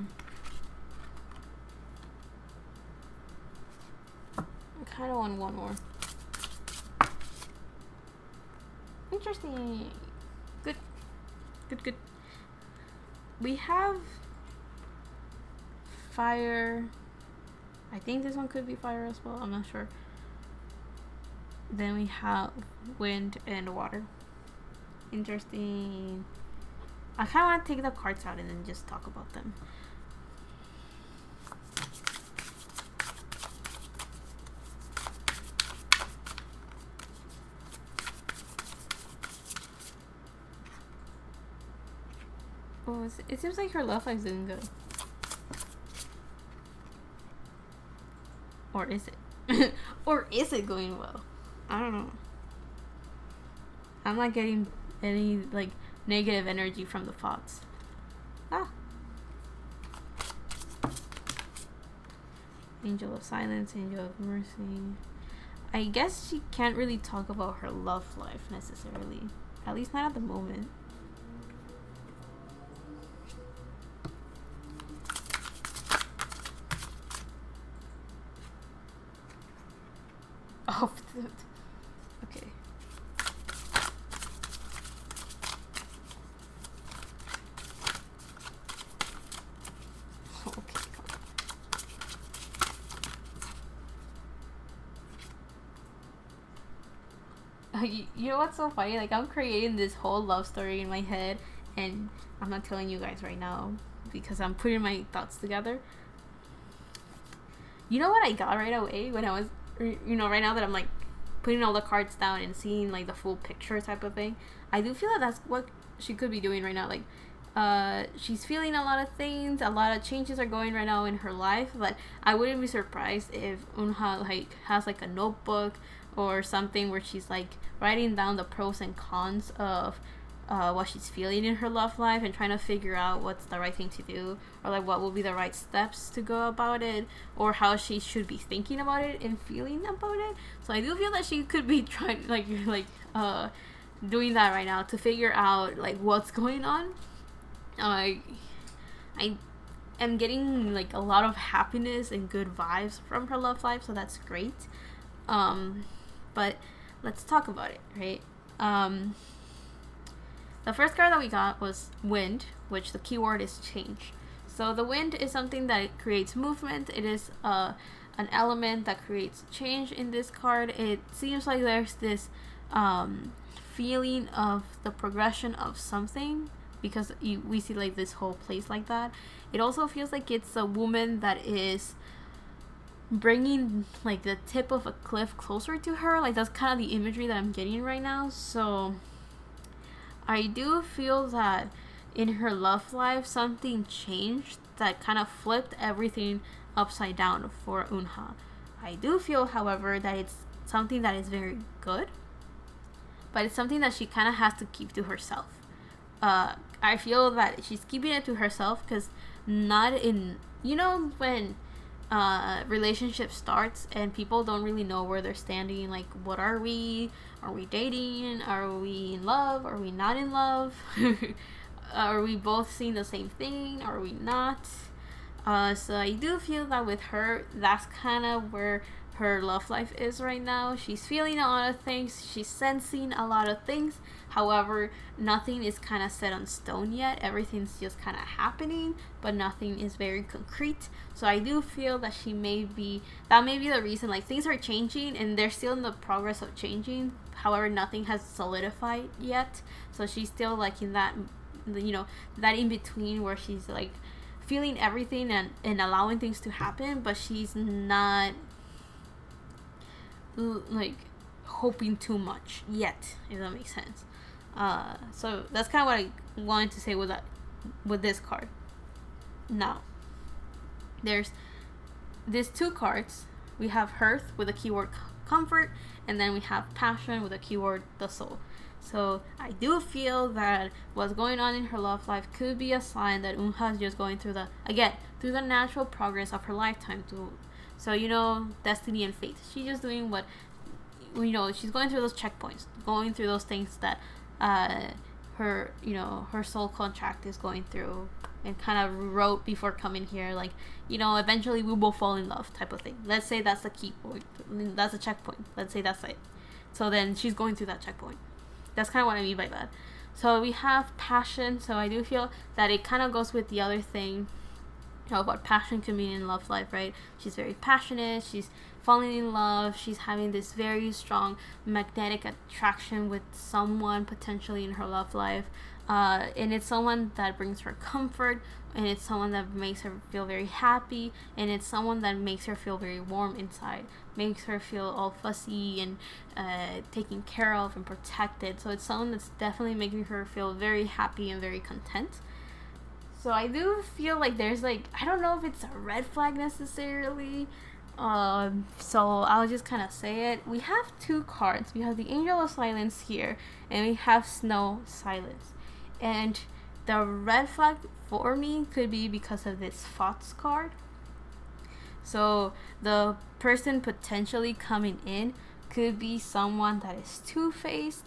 kind of want one more. Interesting. Good. Good, good. We have fire. I think this one could be fire as well. I'm not sure. Then we have wind and water. Interesting. I kind of want to take the cards out and then just talk about them. Oh, it seems like her love life's doing good. Or is it? Or is it going well? I don't know. I'm not getting any, like, negative energy from the thoughts. Ah. Angel of Silence, Angel of Mercy. I guess she can't really talk about her love life necessarily. At least not at the moment. Oh, okay. You know what's so funny? Like, I'm creating this whole love story in my head, and I'm not telling you guys right now because I'm putting my thoughts together. You know what I got right away when I was, you know, right now that I'm like putting all the cards down and seeing like the full picture type of thing, I do feel that that's what she could be doing right now. Like, she's feeling a lot of things, a lot of changes are going right now in her life, but I wouldn't be surprised if Unha like has like a notebook or something where she's like writing down the pros and cons of what she's feeling in her love life and trying to figure out what's the right thing to do, or like what will be the right steps to go about it, or how she should be thinking about it and feeling about it. So I do feel that she could be trying doing that right now to figure out like what's going on. I am getting like a lot of happiness and good vibes from her love life, so that's great. But let's talk about it, right? The first card that we got was wind, which the keyword is change. So the wind is something that creates movement. It is an element that creates change in this card. It seems like there's this feeling of the progression of something, because we see like this whole place like that. It also feels like it's a woman that is bringing like the tip of a cliff closer to her. Like, that's kind of the imagery that I'm getting right now. So I do feel that in her love life something changed that kind of flipped everything upside down for Unha. I do feel, however, that it's something that is very good, but it's something that she kind of has to keep to herself. I feel that she's keeping it to herself because not in, you know, when relationship starts and people don't really know where they're standing, like, what are we dating, are we in love, are we not in love, are we both seeing the same thing, are we not? So I do feel that with her, that's kind of where her love life is right now. She's feeling a lot of things, she's sensing a lot of things. However, nothing is kind of set on stone yet. Everything's just kind of happening, but nothing is very concrete. So I do feel that that may be the reason, like, things are changing and they're still in the progress of changing. However, nothing has solidified yet. So she's still like in that, you know, that in between where she's like feeling everything and allowing things to happen, but she's not like hoping too much yet, if that makes sense. So that's kind of what I wanted to say with this card. Now, there's these two cards, we have Hearth with the keyword comfort, and then we have Passion with the keyword the soul. So I do feel that what's going on in her love life could be a sign that Unha is just going through through the natural progress of her lifetime. So destiny and fate. She's just doing what, she's going through those checkpoints, going through those things that her soul contract is going through, and kind of wrote before coming here, like, eventually we will fall in love type of thing. Let's say that's the key point, that's a checkpoint, let's say that's it. So then she's going through that checkpoint. That's kind of what I mean by that. So we have Passion. So I do feel that it kind of goes with the other thing of what passion can mean in love life, right? She's very passionate. She's falling in love. She's having this very strong magnetic attraction with someone potentially in her love life. And it's someone that brings her comfort, and it's someone that makes her feel very happy, and it's someone that makes her feel very warm inside, makes her feel all fussy and taken care of and protected. So it's someone that's definitely making her feel very happy and very content. So I do feel like there's I don't know if it's a red flag necessarily. So I'll just kind of say it. We have two cards. We have the Angel of Silence here, and we have Snow Silence. And the red flag for me could be because of this Thoughts card. So the person potentially coming in could be someone that is two-faced,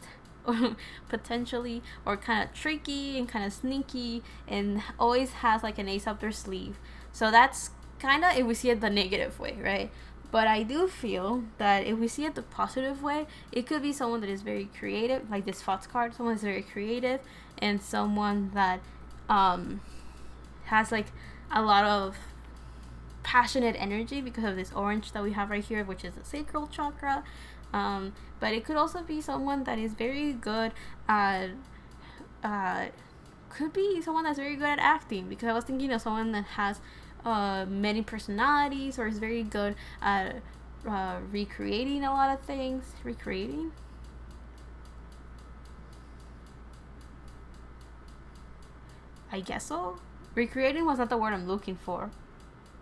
potentially, or kind of tricky and kind of sneaky, and always has like an ace up their sleeve. So that's kind of if we see it the negative way, right? But I do feel that if we see it the positive way, it could be someone that is very creative, like this Thoughts card. Someone is very creative, and someone that has like a lot of passionate energy because of this orange that we have right here, which is the sacral chakra. But it could also be someone that is very good at could be someone that's very good at acting, because I was thinking of someone that has many personalities, or is very good at recreating a lot of things. Recreating? I guess so. Recreating was not the word I'm looking for,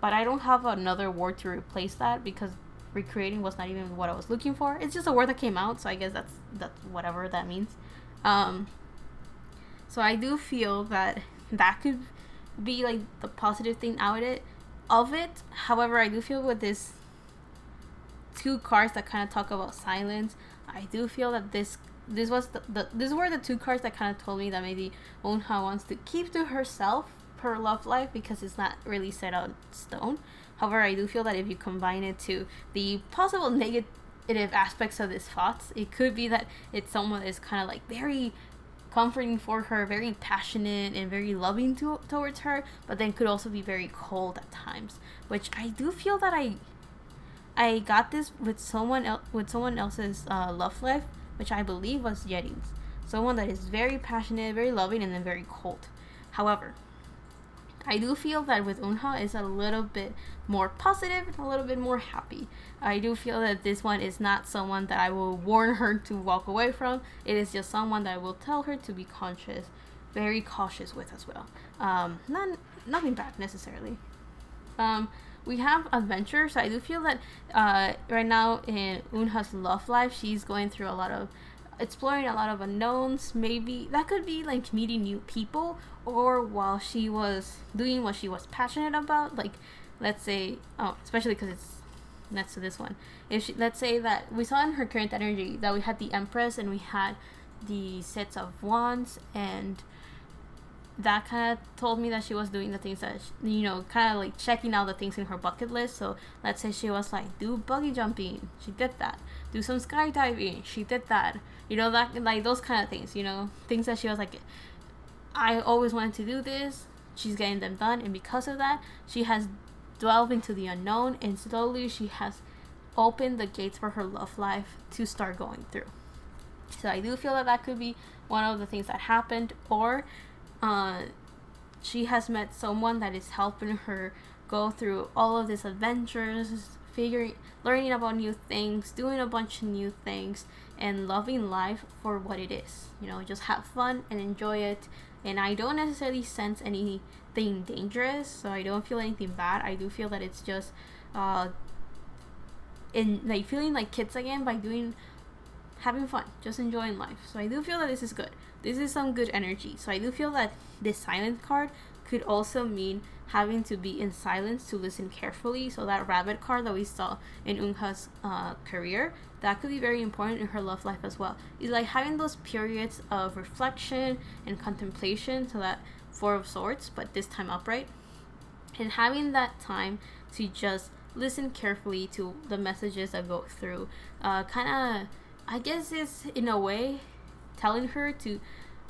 but I don't have another word to replace that, because recreating was not even what I was looking for. It's just a word that came out, so I guess that's whatever that means. So I do feel that could be like the positive thing out of it. However, I do feel with this two cards that kind of talk about silence, I do feel that these were the two cards that kind of told me that maybe Unha wants to keep to herself her love life, because it's not really set on stone. However, I do feel that if you combine it to the possible negative aspects of these thoughts, it could be that it's someone that is kind of like very comforting for her, very passionate and very loving towards her, but then could also be very cold at times, which I do feel that I got this with someone else's love life, which I believe was Yetis. Someone that is very passionate, very loving, and then very cold. However, I do feel that with Unha is a little bit more positive and a little bit more happy. I do feel that this one is not someone that I will warn her to walk away from. It is just someone that I will tell her to be very cautious with as well. Nothing bad necessarily. We have adventure, so I do feel that right now in Unha's love life, she's going through exploring a lot of unknowns. Maybe that could be like meeting new people, or while she was doing what she was passionate about, like let's say, especially because it's next to this one, let's say that we saw in her current energy that we had the Empress and we had the sets of wands, and that kind of told me that she was doing the things that kind of like checking out the things in her bucket list. So let's say she was like, do bungee jumping, she did that. Do some skydiving, she did that. That, like, those kind of things, things that she was like, I always wanted to do this. She's getting them done, and because of that, she has delved into the unknown, and slowly she has opened the gates for her love life to start going through. So I do feel that could be one of the things that happened, or she has met someone that is helping her go through all of these adventures, learning about new things, doing a bunch of new things, and loving life for what it is. Just have fun and enjoy it. And I don't necessarily sense anything dangerous, so I don't feel anything bad. I do feel that it's just in like feeling like kids again by having fun, just enjoying life. So I do feel that this is good. This is some good energy. So I do feel that this silence card could also mean having to be in silence to listen carefully. So that rabbit card that we saw in Eunha's career, that could be very important in her love life as well. It's like having those periods of reflection and contemplation, so that Four of Swords, but this time upright, and having that time to just listen carefully to the messages that go through. Kind of, I guess it's in a way telling her to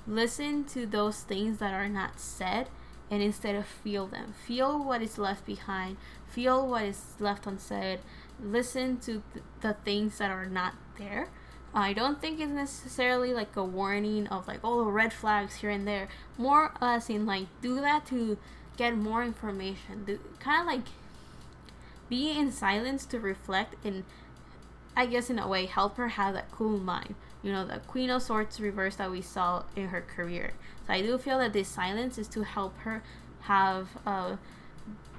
listen to those things that are not said, and instead of feel them. Feel what is left behind. Feel what is left unsaid. Listen to the things that are not there. I don't think it's necessarily like a warning of like, oh, red flags here and there. More as in like, do that to get more information. Kind of like be in silence to reflect and, I guess in a way, help her have that cool mind. You know, the Queen of Swords reverse that we saw in her career. So I do feel that this silence is to help her have a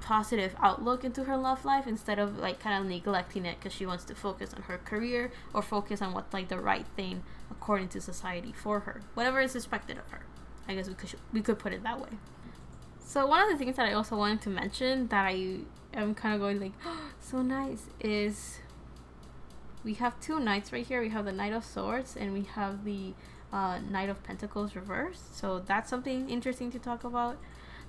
positive outlook into her love life, instead of like kind of neglecting it because she wants to focus on her career or focus on what's like the right thing according to society for her. Whatever is expected of her. I guess we could put it that way. So one of the things that I also wanted to mention that I am kind of going like, oh, so nice, is we have two knights right here. We have the Knight of Swords and we have the Knight of Pentacles reversed. So that's something interesting to talk about.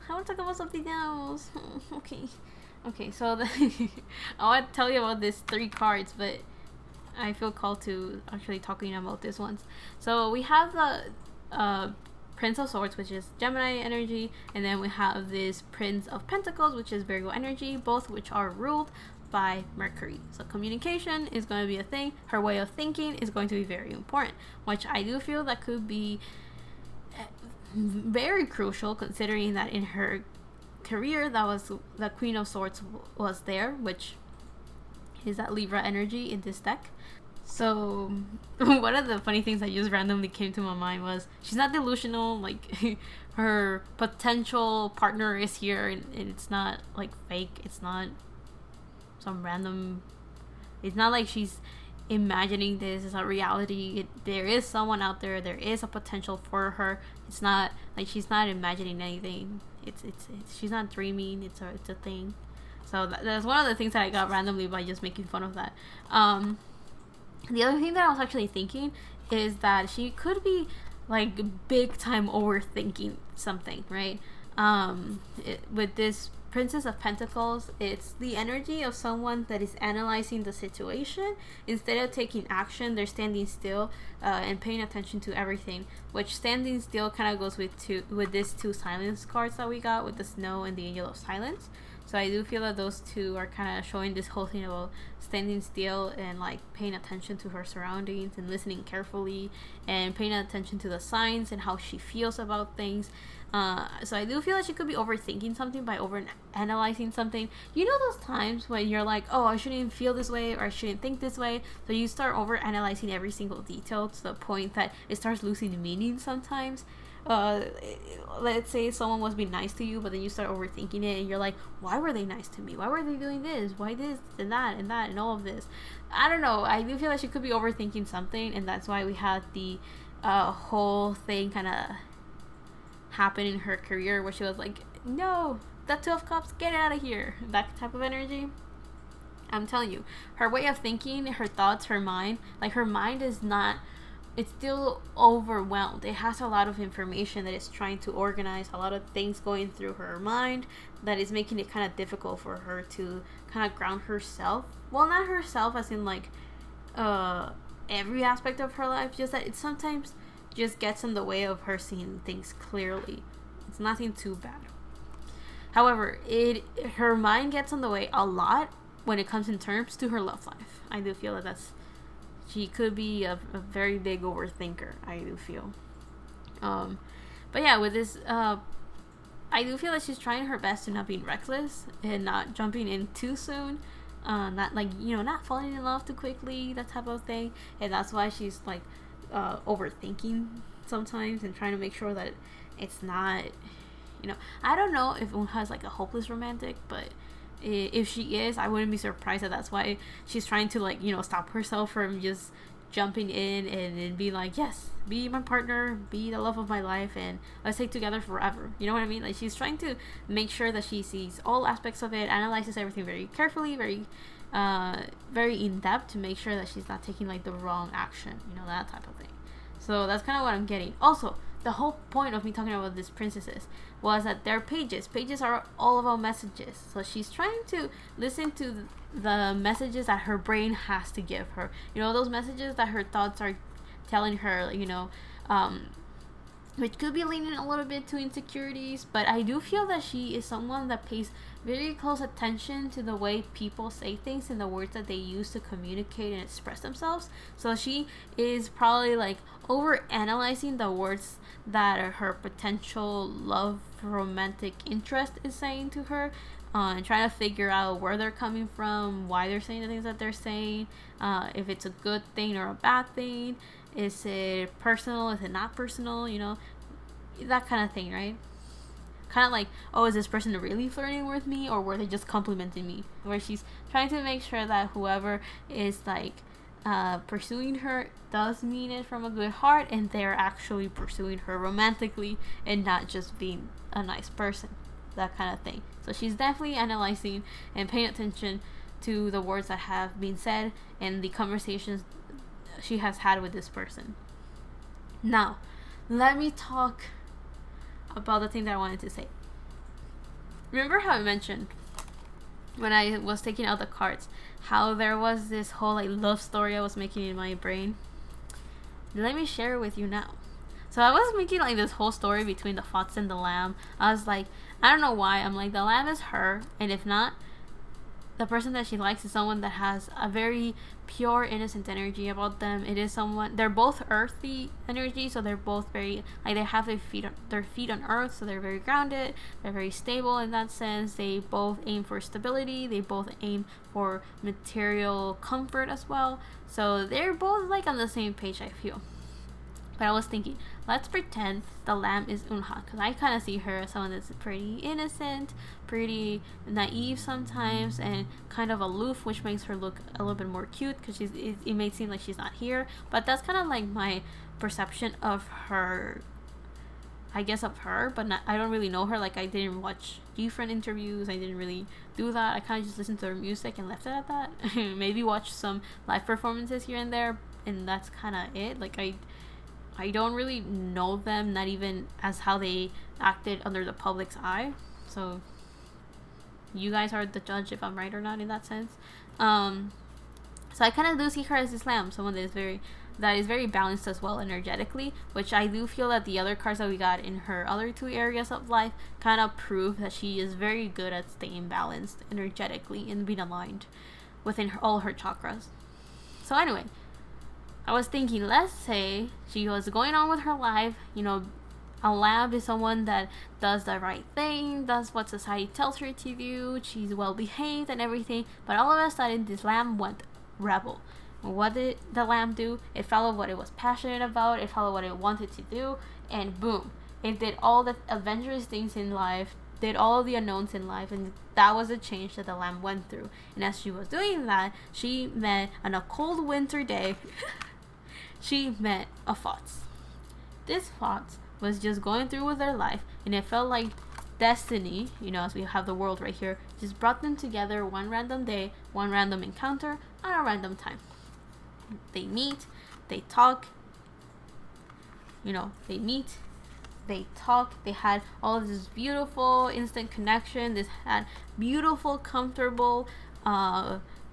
I want to talk about something else. Okay, so I want to tell you about these three cards, but I feel called to actually talking about these ones. So we have the Prince of Swords, which is Gemini energy, and then we have this Prince of Pentacles, which is Virgo energy, both which are ruled by Mercury. So communication is going to be a thing. Her way of thinking is going to be very important, which I do feel that could be very crucial, considering that in her career that was the Queen of Swords was there, which is that Libra energy in this deck. So one of the funny things that just randomly came to my mind was she's not delusional. Like her potential partner is here, and it's not like fake. It's not some random, it's not like she's imagining this as a reality. There is someone out there. There is a potential for her. It's not like she's not imagining anything. It's she's not dreaming. It's a thing. So that's one of the things that I got randomly by just making fun of that. The other thing that I was actually thinking is that she could be like big time overthinking something, right? With this Princess of Pentacles, it's the energy of someone that is analyzing the situation. Instead of taking action, they're standing still and paying attention to everything, which standing still kind of goes with these two silence cards that we got, with the Snow and the Angel of Silence. So I do feel that those two are kind of showing this whole thing about standing still and like paying attention to her surroundings and listening carefully and paying attention to the signs and how she feels about things. So I do feel like she could be overthinking something by over-analyzing something. You know those times when you're like, oh, I shouldn't feel this way or I shouldn't think this way. So you start over-analyzing every single detail to the point that it starts losing meaning sometimes. Let's say someone was being nice to you, but then you start overthinking it and you're like, why were they nice to me? Why were they doing this? Why this and that and that and all of this? I don't know. I do feel like she could be overthinking something, and that's why we had the whole thing kind of happen in her career where she was like, no, that Two of Cups, get out of here. That type of energy. I'm telling you, her way of thinking, her thoughts, her mind, like her mind is not, it's still overwhelmed. It has a lot of information that it's trying to organize, a lot of things going through her mind that is making it kind of difficult for her to kind of ground herself. Well, not herself as in like every aspect of her life, just that it sometimes just gets in the way of her seeing things clearly. It's nothing too bad. However, her mind gets in the way a lot when it comes in terms to her love life. I do feel that she could be a very big overthinker, I do feel. But yeah, with this, I do feel that she's trying her best to not being reckless and not jumping in too soon. Not like, not falling in love too quickly, that type of thing. And that's why she's like overthinking sometimes and trying to make sure that it's not, I don't know if one has like a hopeless romantic, but if she is, I wouldn't be surprised that that's why she's trying to, like, you know, stop herself from just jumping in and be like, yes, be my partner, be the love of my life, and let's stay together forever. You know what I mean? Like, she's trying to make sure that she sees all aspects of it, analyzes everything very carefully, very in depth, to make sure that she's not taking, like, the wrong action, you know, that type of thing. So that's kind of what I'm getting. Also, the whole point of me talking about these princesses was that they're pages. Pages are all about messages. So she's trying to listen to the messages that her brain has to give her. You know, those messages that her thoughts are telling her, you know, which could be leaning a little bit to insecurities, but I do feel that she is someone that pays very close attention to the way people say things and the words that they use to communicate and express themselves. So she is probably, like, over analyzing the words that her potential love romantic interest is saying to her, and trying to figure out where they're coming from, why they're saying the things that they're saying, if it's a good thing or a bad thing, is it personal, is it not personal, you know, that kind of thing, right? Kind of like, oh, is this person really flirting with me, or were they just complimenting me? Where she's trying to make sure that whoever is, like, pursuing her does mean it from a good heart, and they're actually pursuing her romantically and not just being a nice person, that kind of thing. So she's definitely analyzing and paying attention to the words that have been said and the conversations she has had with this person. Now, let me talk about the thing that I wanted to say. Remember how I mentioned when I was taking out the cards how there was this whole, like, love story I was making in my brain? Let me share it with you now. So I was making, like, this whole story between the fox and the lamb. I was like, I don't know why, I'm like, the lamb is her, and if not, the person that she likes is someone that has a very pure, innocent energy about them. It is someone, they're both earthy energy, so they're both very, like, they have their feet on earth, so they're very grounded, they're very stable in that sense. They both aim for stability, they both aim for material comfort as well, so they're both, like, on the same page, I feel. But I was thinking, let's pretend the lamb is Unha, because I kind of see her as someone that's pretty innocent, pretty naive sometimes, and kind of aloof, which makes her look a little bit more cute, because it may seem like she's not here, but that's kind of like my perception of her, I guess, of her, but I don't really know her. Like, I didn't watch G-Friend interviews, I didn't really do that. I kind of just listened to her music and left it at that. Maybe watch some live performances here and there, and that's kind of it. Like, I don't really know them, not even as how they acted under the public's eye. So you guys are the judge if I'm right or not in that sense. So I kind of do see her as this lamb, someone that is very balanced as well energetically, which I do feel that the other cards that we got in her other two areas of life kind of prove that she is very good at staying balanced energetically and being aligned within all her chakras. So anyway, I was thinking, let's say she was going on with her life, you know, a lamb is someone that does the right thing, does what society tells her to do, she's well behaved and everything, but all of a sudden this lamb went rebel. What did the lamb do? It followed what it was passionate about, it followed what it wanted to do, and boom, it did all the adventurous things in life, did all the unknowns in life, and that was the change that the lamb went through. And as she was doing that, she met on a cold winter day she met a fox. This fox was just going through with their life, and it felt like destiny, you know, as we have the world right here, just brought them together one random day, one random encounter, at a random time. They meet, they talk, you know, they talk, they had all of this beautiful instant connection, this had beautiful, comfortable,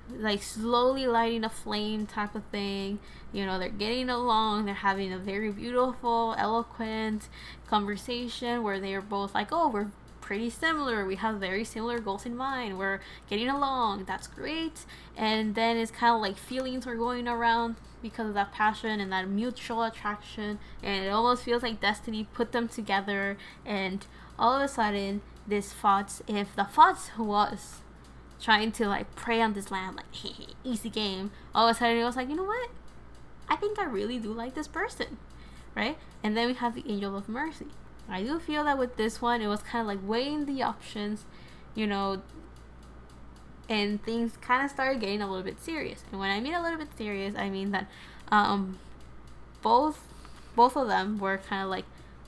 like slowly lighting a flame type of thing. You know, they're getting along, they're having a very beautiful, eloquent conversation where they are both like, oh, we're pretty similar, we have very similar goals in mind, we're getting along, that's great. And then it's kind of like feelings are going around because of that passion and that mutual attraction, and it almost feels like destiny put them together. And all of a sudden this fox, if the fox was trying to, like, prey on this lamb, like, easy game, all of a sudden it was like, you know what, I think I really do like this person, right? And then we have the angel of mercy. I do feel that with this one, it was kind of like weighing the options, you know, and things kind of started getting a little bit serious. And when I mean a little bit serious, I mean that um, both of them were kind of like,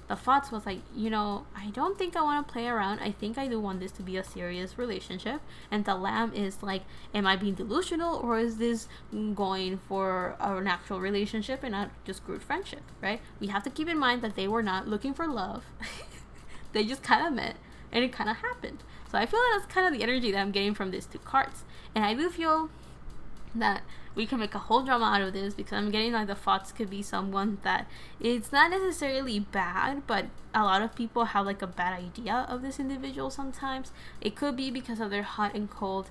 the thoughts was like, I don't think I want to play around. I think I do want this to be a serious relationship. And the lamb is like, am I being delusional, or is this going for an actual relationship and not just good friendship, right? We have to keep in mind that they were not looking for love. They just kind of met, and it kind of happened. So I feel that's kind of the energy that I'm getting from these two cards. And I do feel that we can make a whole drama out of this, because I'm getting like the thoughts could be someone that it's not necessarily bad, but a lot of people have like a bad idea of this individual sometimes. It could be because of their hot and cold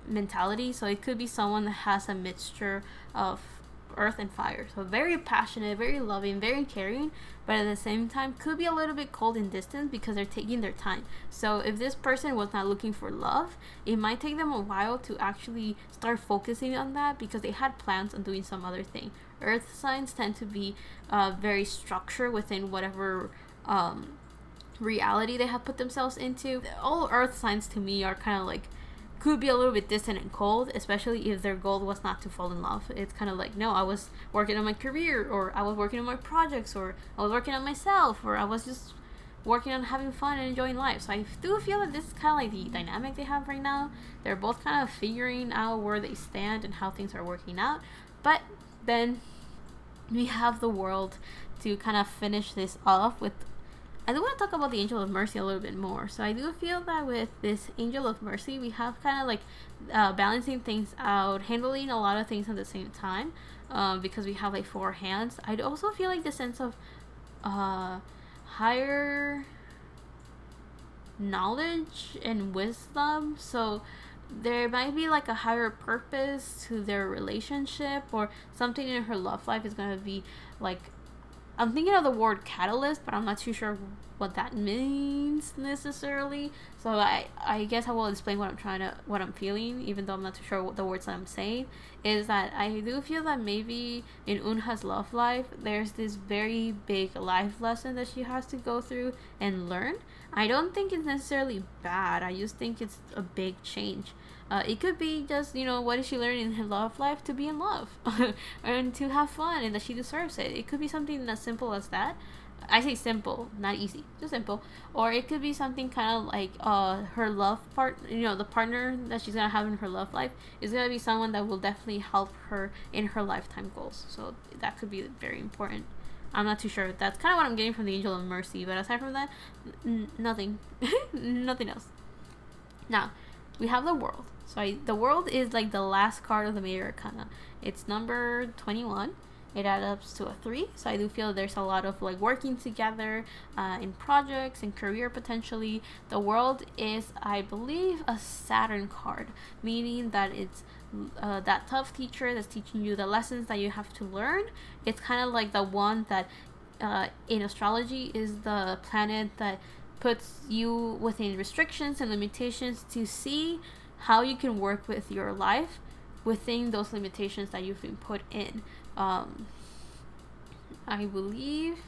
mentality. So it could be someone that has a mixture of earth and fire. So very passionate, very loving, very caring, but at the same time could be a little bit cold and distant because they're taking their time. So if this person was not looking for love, it might take them a while to actually start focusing on that, because they had plans on doing some other thing. Earth signs tend to be very structured within whatever reality they have put themselves into. All earth signs to me are kind of like, could be a little bit distant and cold, especially if their goal was not to fall in love. It's kind of like, no, I was working on my career, or I was working on my projects, or I was working on myself, or I was just working on having fun and enjoying life. So I do feel that this is kind of like the dynamic they have right now. They're both kind of figuring out where they stand and how things are working out. But then we have the world to kind of finish this off with. I do want to talk about the Angel of Mercy a little bit more. So I do feel that with this Angel of Mercy, we have kind of like balancing things out, handling a lot of things at the same time, because we have like 4 hands. I also feel like the sense of higher knowledge and wisdom. So there might be like a higher purpose to their relationship, or something in her love life is going to be like, I'm thinking of the word catalyst, but I'm not too sure what that means necessarily. So I guess I will explain what I'm feeling, even though I'm not too sure what the words that I'm saying. Is that I do feel that maybe in Eunha's love life, there's this very big life lesson that she has to go through and learn. I don't think it's necessarily bad. I just think it's a big change. It could be just, what is she learning in her love life? To be in love and to have fun, and that she deserves it. It could be something as simple as that. I say simple, not easy, just simple. Or it could be something kind of like her love part, the partner that she's going to have in her love life is going to be someone that will definitely help her in her lifetime goals. So that could be very important. I'm not too sure. That's kind of what I'm getting from the Angel of Mercy. But aside from that, nothing. Nothing else. Now, we have the World. So the World is like the last card of the Major Arcana. It's number 21. It adds up to a 3. So I do feel there's a lot of like working together in projects and career potentially. The World is, I believe, a Saturn card, meaning that it's that tough teacher that's teaching you the lessons that you have to learn. It's kind of like the one that in astrology is the planet that puts you within restrictions and limitations to see how you can work with your life within those limitations that you've been put in. I believe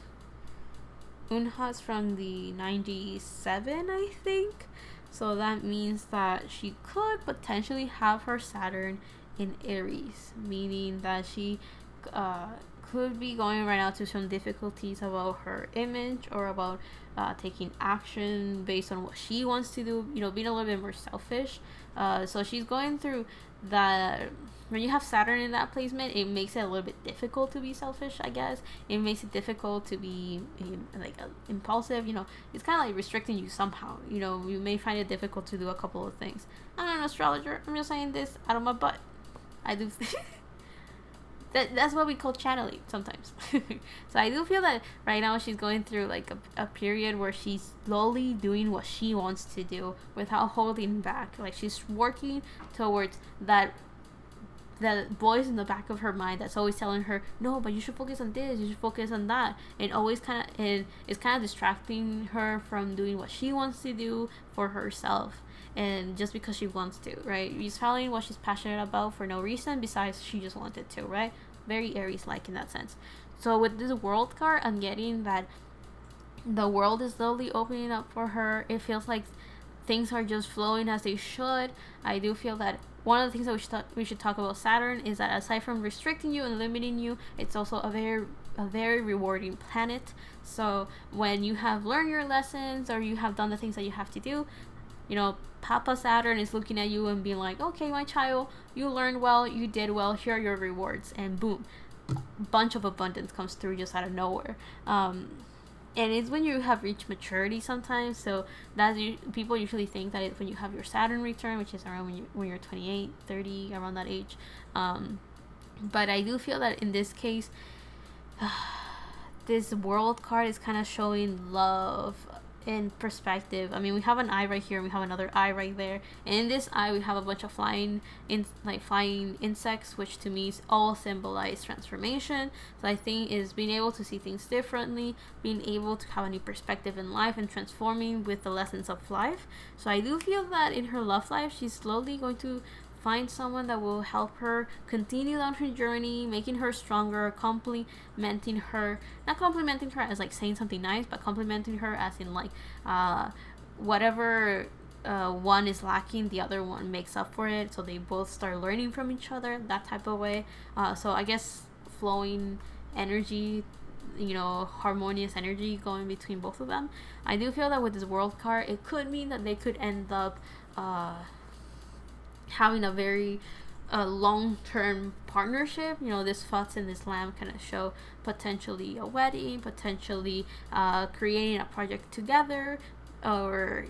Eunha's from the 97, I think. So that means that she could potentially have her Saturn in Aries, meaning that she could be going right now through some difficulties about her image, or about taking action based on what she wants to do, being a little bit more selfish. So she's going through that. When you have Saturn in that placement, it makes it a little bit difficult to be selfish, I guess. It makes it difficult to be impulsive. It's kind of like restricting you somehow. You may find it difficult to do a couple of things. I'm not an astrologer. I'm just saying this out of my butt. I do. That's what we call channeling sometimes. So I do feel that right now she's going through like a period where she's slowly doing what she wants to do without holding back. Like she's working towards that voice in the back of her mind that's always telling her, no, but you should focus on this, you should focus on that, and always it's kind of distracting her from doing what she wants to do for herself, and just because she wants to, right? She's following what she's passionate about for no reason besides she just wanted to, right? Very Aries-like in that sense. So with this World card, I'm getting that the world is slowly opening up for her. It feels like things are just flowing as they should. I do feel that one of the things that we should talk about Saturn is that aside from restricting you and limiting you, it's also a very rewarding planet. So when you have learned your lessons or you have done the things that you have to do, Papa Saturn is looking at you and being like, okay, my child, you learned well, you did well, here are your rewards. And boom, bunch of abundance comes through just out of nowhere. And it's when you have reached maturity sometimes. So people usually think that it's when you have your Saturn return, which is around when you're 28, 30, around that age. But I do feel that in this case, this World card is kind of showing love in perspective. I mean, we have an eye right here and we have another eye right there, and in this eye we have a bunch of flying insects, which to me all symbolize transformation. So I think is being able to see things differently, being able to have a new perspective in life, and transforming with the lessons of life. So I do feel that in her love life she's slowly going to find someone that will help her continue on her journey, making her stronger, complimenting her, not complimenting her as like saying something nice, but complimenting her as in like whatever one is lacking, the other one makes up for it, so they both start learning from each other, that type of way. So I guess flowing energy, harmonious energy going between both of them. I do feel that with this World card, it could mean that they could end up having a very long-term partnership. This Futz and this Lamb kind of show potentially a wedding, potentially creating a project together, or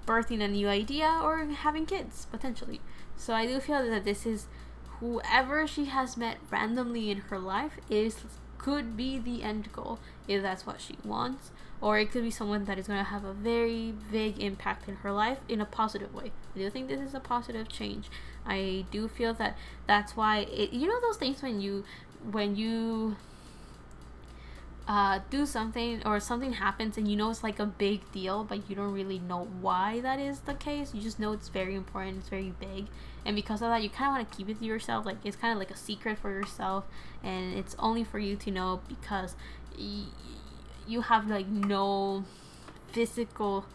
birthing a new idea, or having kids potentially. So I do feel that this is whoever she has met randomly in her life could be the end goal, if that's what she wants. Or it could be someone that is going to have a very big impact in her life in a positive way. I do think this is a positive change. I do feel that that's why those things when you do something or something happens and it's like a big deal, but you don't really know why that is the case. You just know it's very important, it's very big, and because of that you kind of want to keep it to yourself. Like it's kind of like a secret for yourself, and it's only for you to know, because you have like no physical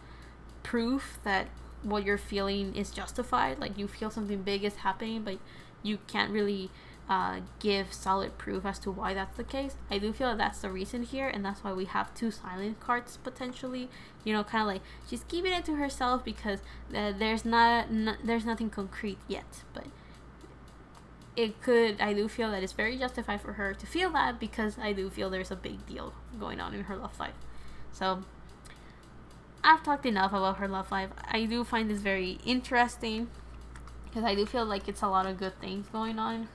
proof that what you're feeling is justified. Like you feel something big is happening, but you can't really give solid proof as to why that's the case. I do feel that's the reason here, and that's why we have two silent cards potentially. Kind of like she's keeping it to herself because there's nothing concrete yet, but I do feel that it's very justified for her to feel that, because I do feel there's a big deal going on in her love life. So I've talked enough about her love life. I do find this very interesting because I do feel like it's a lot of good things going on,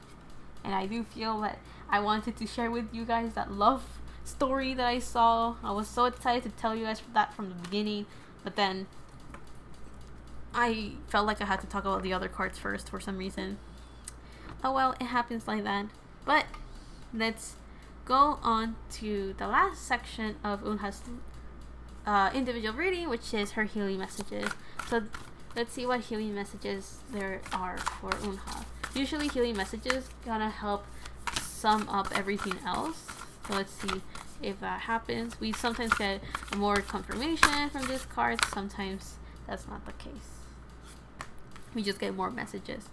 and I do feel that I wanted to share with you guys that love story that I saw. I was so excited to tell you guys that from the beginning, but then I felt like I had to talk about the other cards first for some reason. Oh well, it happens like that. But let's go on to the last section of Eunha's individual reading, which is her healing messages. So let's see what healing messages there are for Eunha. Usually healing messages gonna help sum up everything else. So let's see if that happens. We sometimes get more confirmation from this card. Sometimes that's not the case. We just get more messages.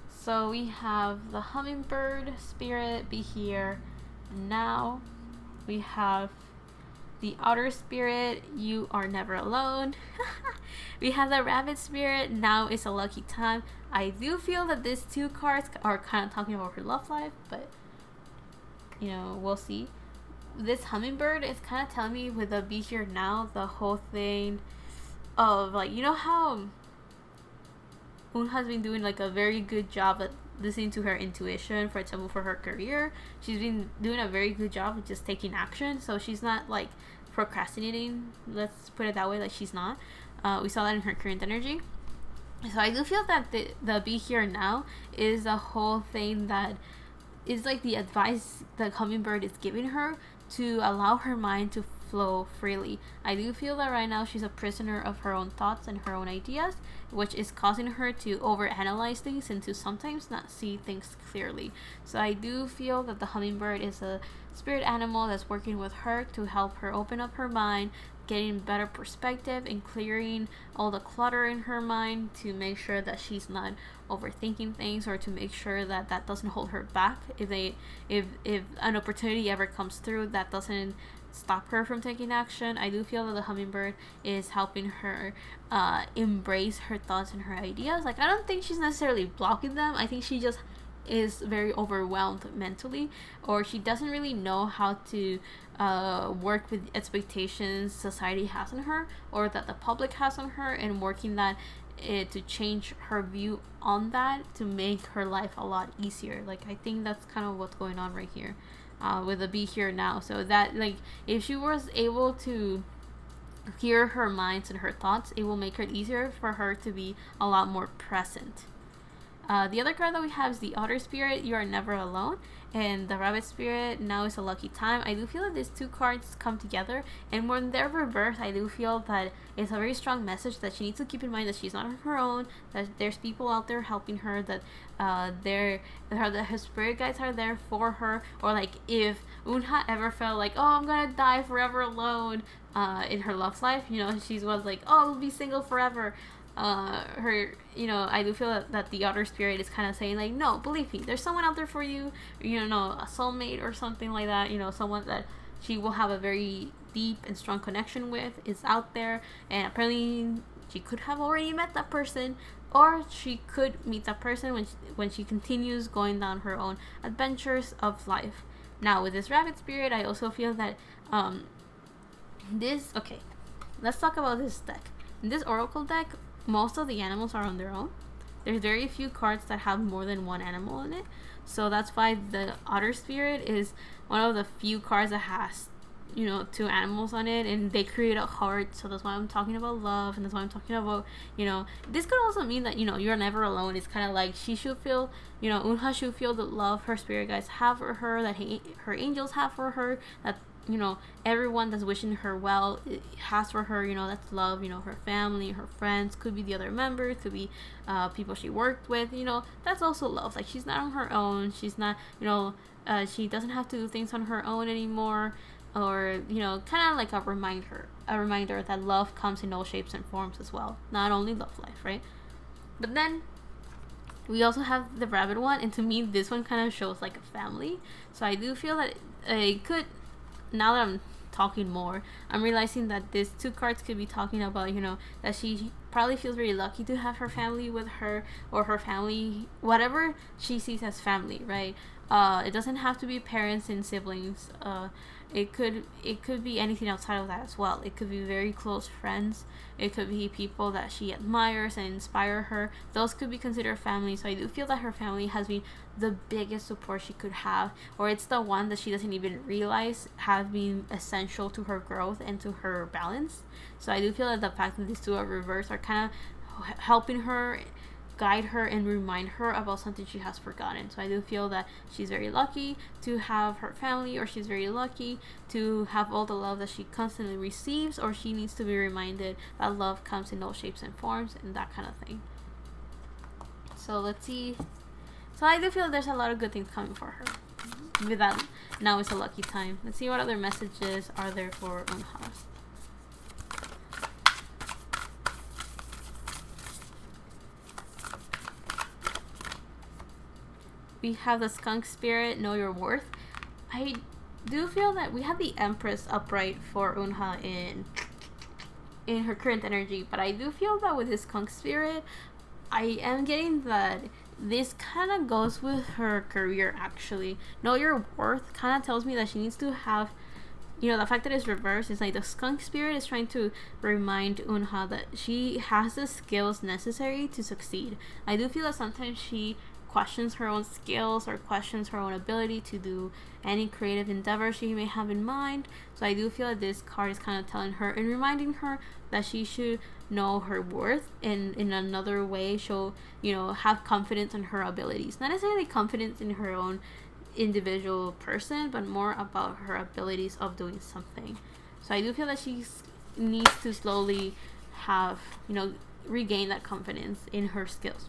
So we have the Hummingbird Spirit, be here now. We have the Otter Spirit, you are never alone. We have the Rabbit Spirit, now is a lucky time. I do feel that these two cards are kind of talking about her love life, but we'll see. This Hummingbird is kind of telling me with the be here now, the whole thing of like, how Eunha's been doing like a very good job at listening to her intuition, for example, for her career. She's been doing a very good job of just taking action, so she's not like procrastinating, let's put it that way. Like she's not. We saw that in her current energy. So I do feel that the be here now is a whole thing that is like the advice that Hummingbird is giving her to allow her mind to flow freely. I do feel that right now she's a prisoner of her own thoughts and her own ideas, which is causing her to overanalyze things and to sometimes not see things clearly. So I do feel that the Hummingbird is a spirit animal that's working with her to help her open up her mind, getting better perspective and clearing all the clutter in her mind to make sure that she's not overthinking things, or to make sure that that doesn't hold her back. If an opportunity ever comes through, that doesn't stop her from taking action. I do feel that the hummingbird is helping her embrace her thoughts and her ideas. Like, I don't think she's necessarily blocking them. I think she just is very overwhelmed mentally, or she doesn't really know how to work with expectations society has on her, or that the public has on her, and working that to change her view on that to make her life a lot easier. Like, I think that's kind of what's going on right here with the Be Here Now. So that, like, if she was able to hear her minds and her thoughts, it will make it easier for her to be a lot more present. The other card that we have is the Otter Spirit. You are never alone. And the Rabbit Spirit, now is a lucky time. I do feel that these two cards come together, and when they're reversed, I do feel that it's a very strong message that she needs to keep in mind that she's not on her own, that there's people out there helping her, that her spirit guides are there for her. Or like, if Unha ever felt like, oh, I'm gonna die forever alone in her love life, you know, she was like, oh, I'll be single forever. I do feel that the Otter Spirit is kind of saying, like, no, believe me, there's someone out there for you, a soulmate or something like that, someone that she will have a very deep and strong connection with is out there. And apparently she could have already met that person, or she could meet that person when she continues going down her own adventures of life. Now, with this Rabbit Spirit, I also feel that let's talk about this deck. In this Oracle deck, most of the animals are on their own. There's very few cards that have more than one animal in it. So that's why the Otter Spirit is one of the few cards that has, two animals on it, and they create a heart. So that's why I'm talking about love, and that's why I'm talking about, this could also mean that, you're never alone. It's kind of like she should feel, Unha should feel the love her spirit guides have for her, that her angels have for her, that everyone that's wishing her well has for her. That's love. Her family, her friends, could be the other members, could be people she worked with. That's also love. Like, she's not on her own. She's not, she doesn't have to do things on her own anymore. Or, kind of like a reminder that love comes in all shapes and forms as well. Not only love life, right? But then we also have the Rabbit one, and to me, this one kind of shows like a family. So I do feel that it could. Now that I'm talking more, I'm realizing that these two cards could be talking about, that she probably feels very lucky to have her family with her, or her family, whatever she sees as family, right? It doesn't have to be parents and siblings. It could be anything outside of that as well. It could be very close friends. It could be people that she admires and inspire her. Those could be considered family. So I do feel that her family has been the biggest support she could have, or it's the one that she doesn't even realize has been essential to her growth and to her balance. So I do feel that the fact that these two are reversed are kind of helping her, guide her, and remind her about something she has forgotten. So I do feel that she's very lucky to have her family, or she's very lucky to have all the love that she constantly receives, or she needs to be reminded that love comes in all shapes and forms, and that kind of thing. So let's see. So I do feel there's a lot of good things coming for her. With that, now is a lucky time. Let's see what other messages are there for Unha. We have the Skunk Spirit, know your worth. I do feel that we have the Empress upright for Unha in her current energy, but I do feel that with the Skunk Spirit, I am getting that this kind of goes with her career, actually. Know your worth kind of tells me that she needs to have, the fact that it's reversed is like the Skunk Spirit is trying to remind Unha that she has the skills necessary to succeed. I do feel that sometimes she questions her own skills, or questions her own ability to do any creative endeavor she may have in mind. So I do feel that this card is kind of telling her and reminding her that she should know her worth, and in another way she'll have confidence in her abilities, not necessarily confidence in her own individual person, but more about her abilities of doing something. So I do feel that she needs to slowly have regain that confidence in her skills.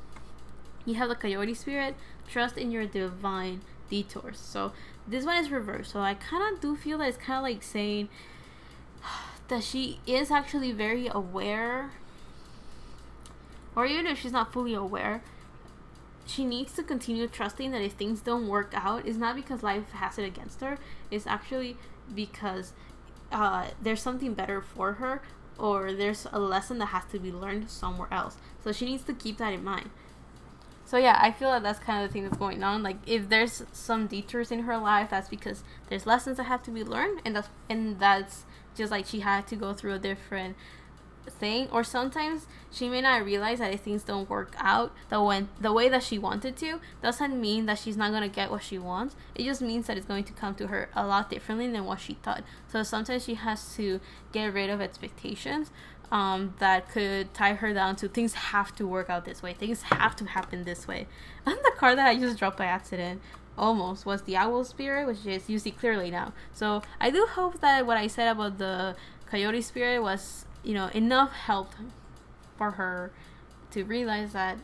You have the Coyote Spirit, trust in your divine detours. So this one is reversed. So I kind of do feel that it's kind of like saying that she is actually very aware, or even if she's not fully aware, she needs to continue trusting that if things don't work out, it's not because life has it against her. It's actually because there's something better for her, or there's a lesson that has to be learned somewhere else. So she needs to keep that in mind. So yeah, I feel like that's kind of the thing that's going on. Like, if there's some detours in her life, that's because there's lessons that have to be learned, and that's just like she had to go through a different thing. Or sometimes she may not realize that if things don't work out the way that she wanted to, doesn't mean that she's not going to get what she wants. It just means that it's going to come to her a lot differently than what she thought. So sometimes she has to get rid of expectations that could tie her down to things have to work out this way, things have to happen this way. And the card that I just dropped by accident almost was the Owl Spirit, which is you see clearly now. So I do hope that what I said about the Coyote Spirit was, enough help for her to realize that,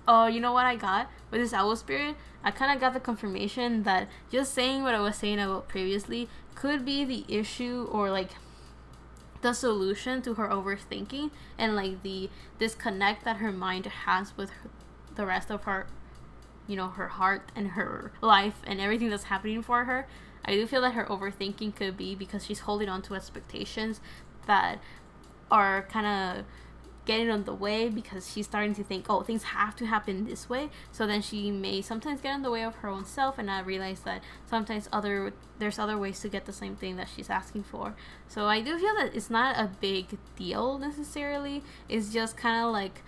oh, you know what I got with this Owl Spirit? I kind of got the confirmation that just saying what I was saying about previously could be the issue, or like the solution to her overthinking and like the disconnect that her mind has with the rest of her, her heart and her life and everything that's happening for her. I do feel that her overthinking could be because she's holding on to expectations that are kind of getting on the way, because she's starting to think, oh, things have to happen this way. So then she may sometimes get in the way of her own self and not realize that sometimes there's other ways to get the same thing that she's asking for. So I do feel that it's not a big deal necessarily. It's just kind of like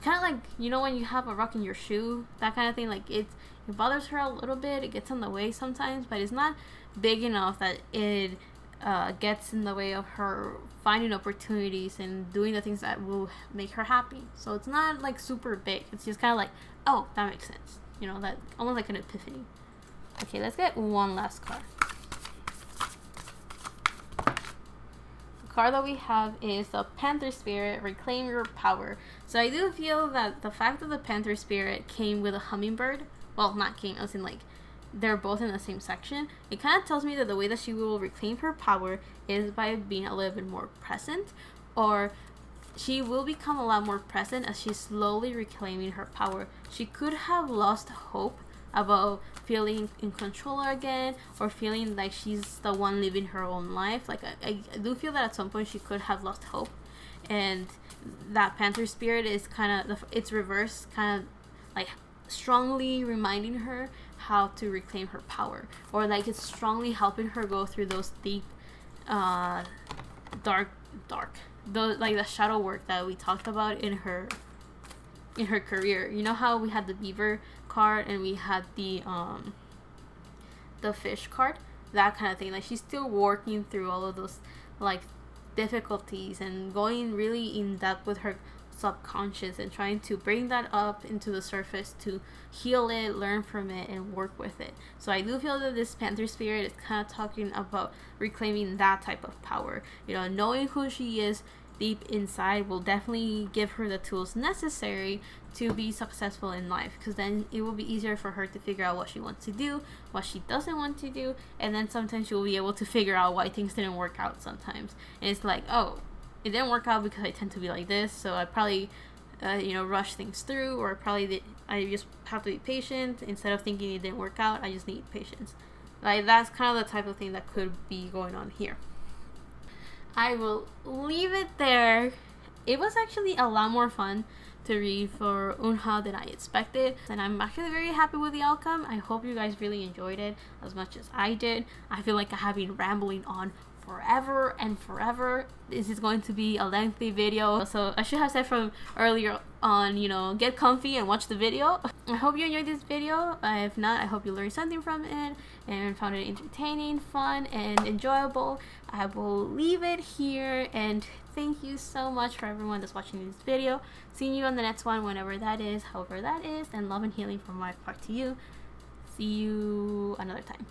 when you have a rock in your shoe, that kind of thing. Like it bothers her a little bit, it gets in the way sometimes, but it's not big enough that it gets in the way of her finding opportunities and doing the things that will make her happy. So it's not like super big. It's just kind of like, oh, that makes sense. That almost like an epiphany. Okay, let's get one last card. The card that we have is the Panther Spirit, Reclaim Your Power. So I do feel that the fact that the Panther Spirit came with a hummingbird, well, not came, I was in like, they're both in the same section, it kind of tells me that the way that she will reclaim her power is by being a little bit more present, or she will become a lot more present as she's slowly reclaiming her power. She could have lost hope about feeling in control again, or feeling like she's the one living her own life. Like I do feel that at some point she could have lost hope, and that Panther Spirit is kind of it's reverse, kind of like strongly reminding her how to reclaim her power, or like it's strongly helping her go through those deep dark like the shadow work that we talked about in her career. You know how we had the beaver card and we had the fish card, that kind of thing. Like she's still working through all of those like difficulties and going really in depth with her subconscious and trying to bring that up into the surface to heal it, learn from it, and work with it. So I do feel that this Panther Spirit is kind of talking about reclaiming that type of power. Knowing who she is deep inside will definitely give her the tools necessary to be successful in life, because then it will be easier for her to figure out what she wants to do, what she doesn't want to do, and then sometimes she'll be able to figure out why things didn't work out sometimes. And it's like, oh, it didn't work out because I tend to be like this, so I probably rush things through, or I just have to be patient. Instead of thinking it didn't work out, I just need patience. Like that's kind of the type of thing that could be going on here. I will leave it there. It was actually a lot more fun to read for Unha than I expected, and I'm actually very happy with the outcome. I hope you guys really enjoyed it as much as I did. I feel like I have been rambling on forever and forever. This is going to be a lengthy video, so I should have said from earlier on, get comfy and watch the video. I hope you enjoyed this video. If not, I hope you learned something from it and found it entertaining, fun, and enjoyable. I will leave it here, and thank you so much for everyone that's watching this video. See you on the next one, whenever that is, however that is, and love and healing from my part to you. See you another time.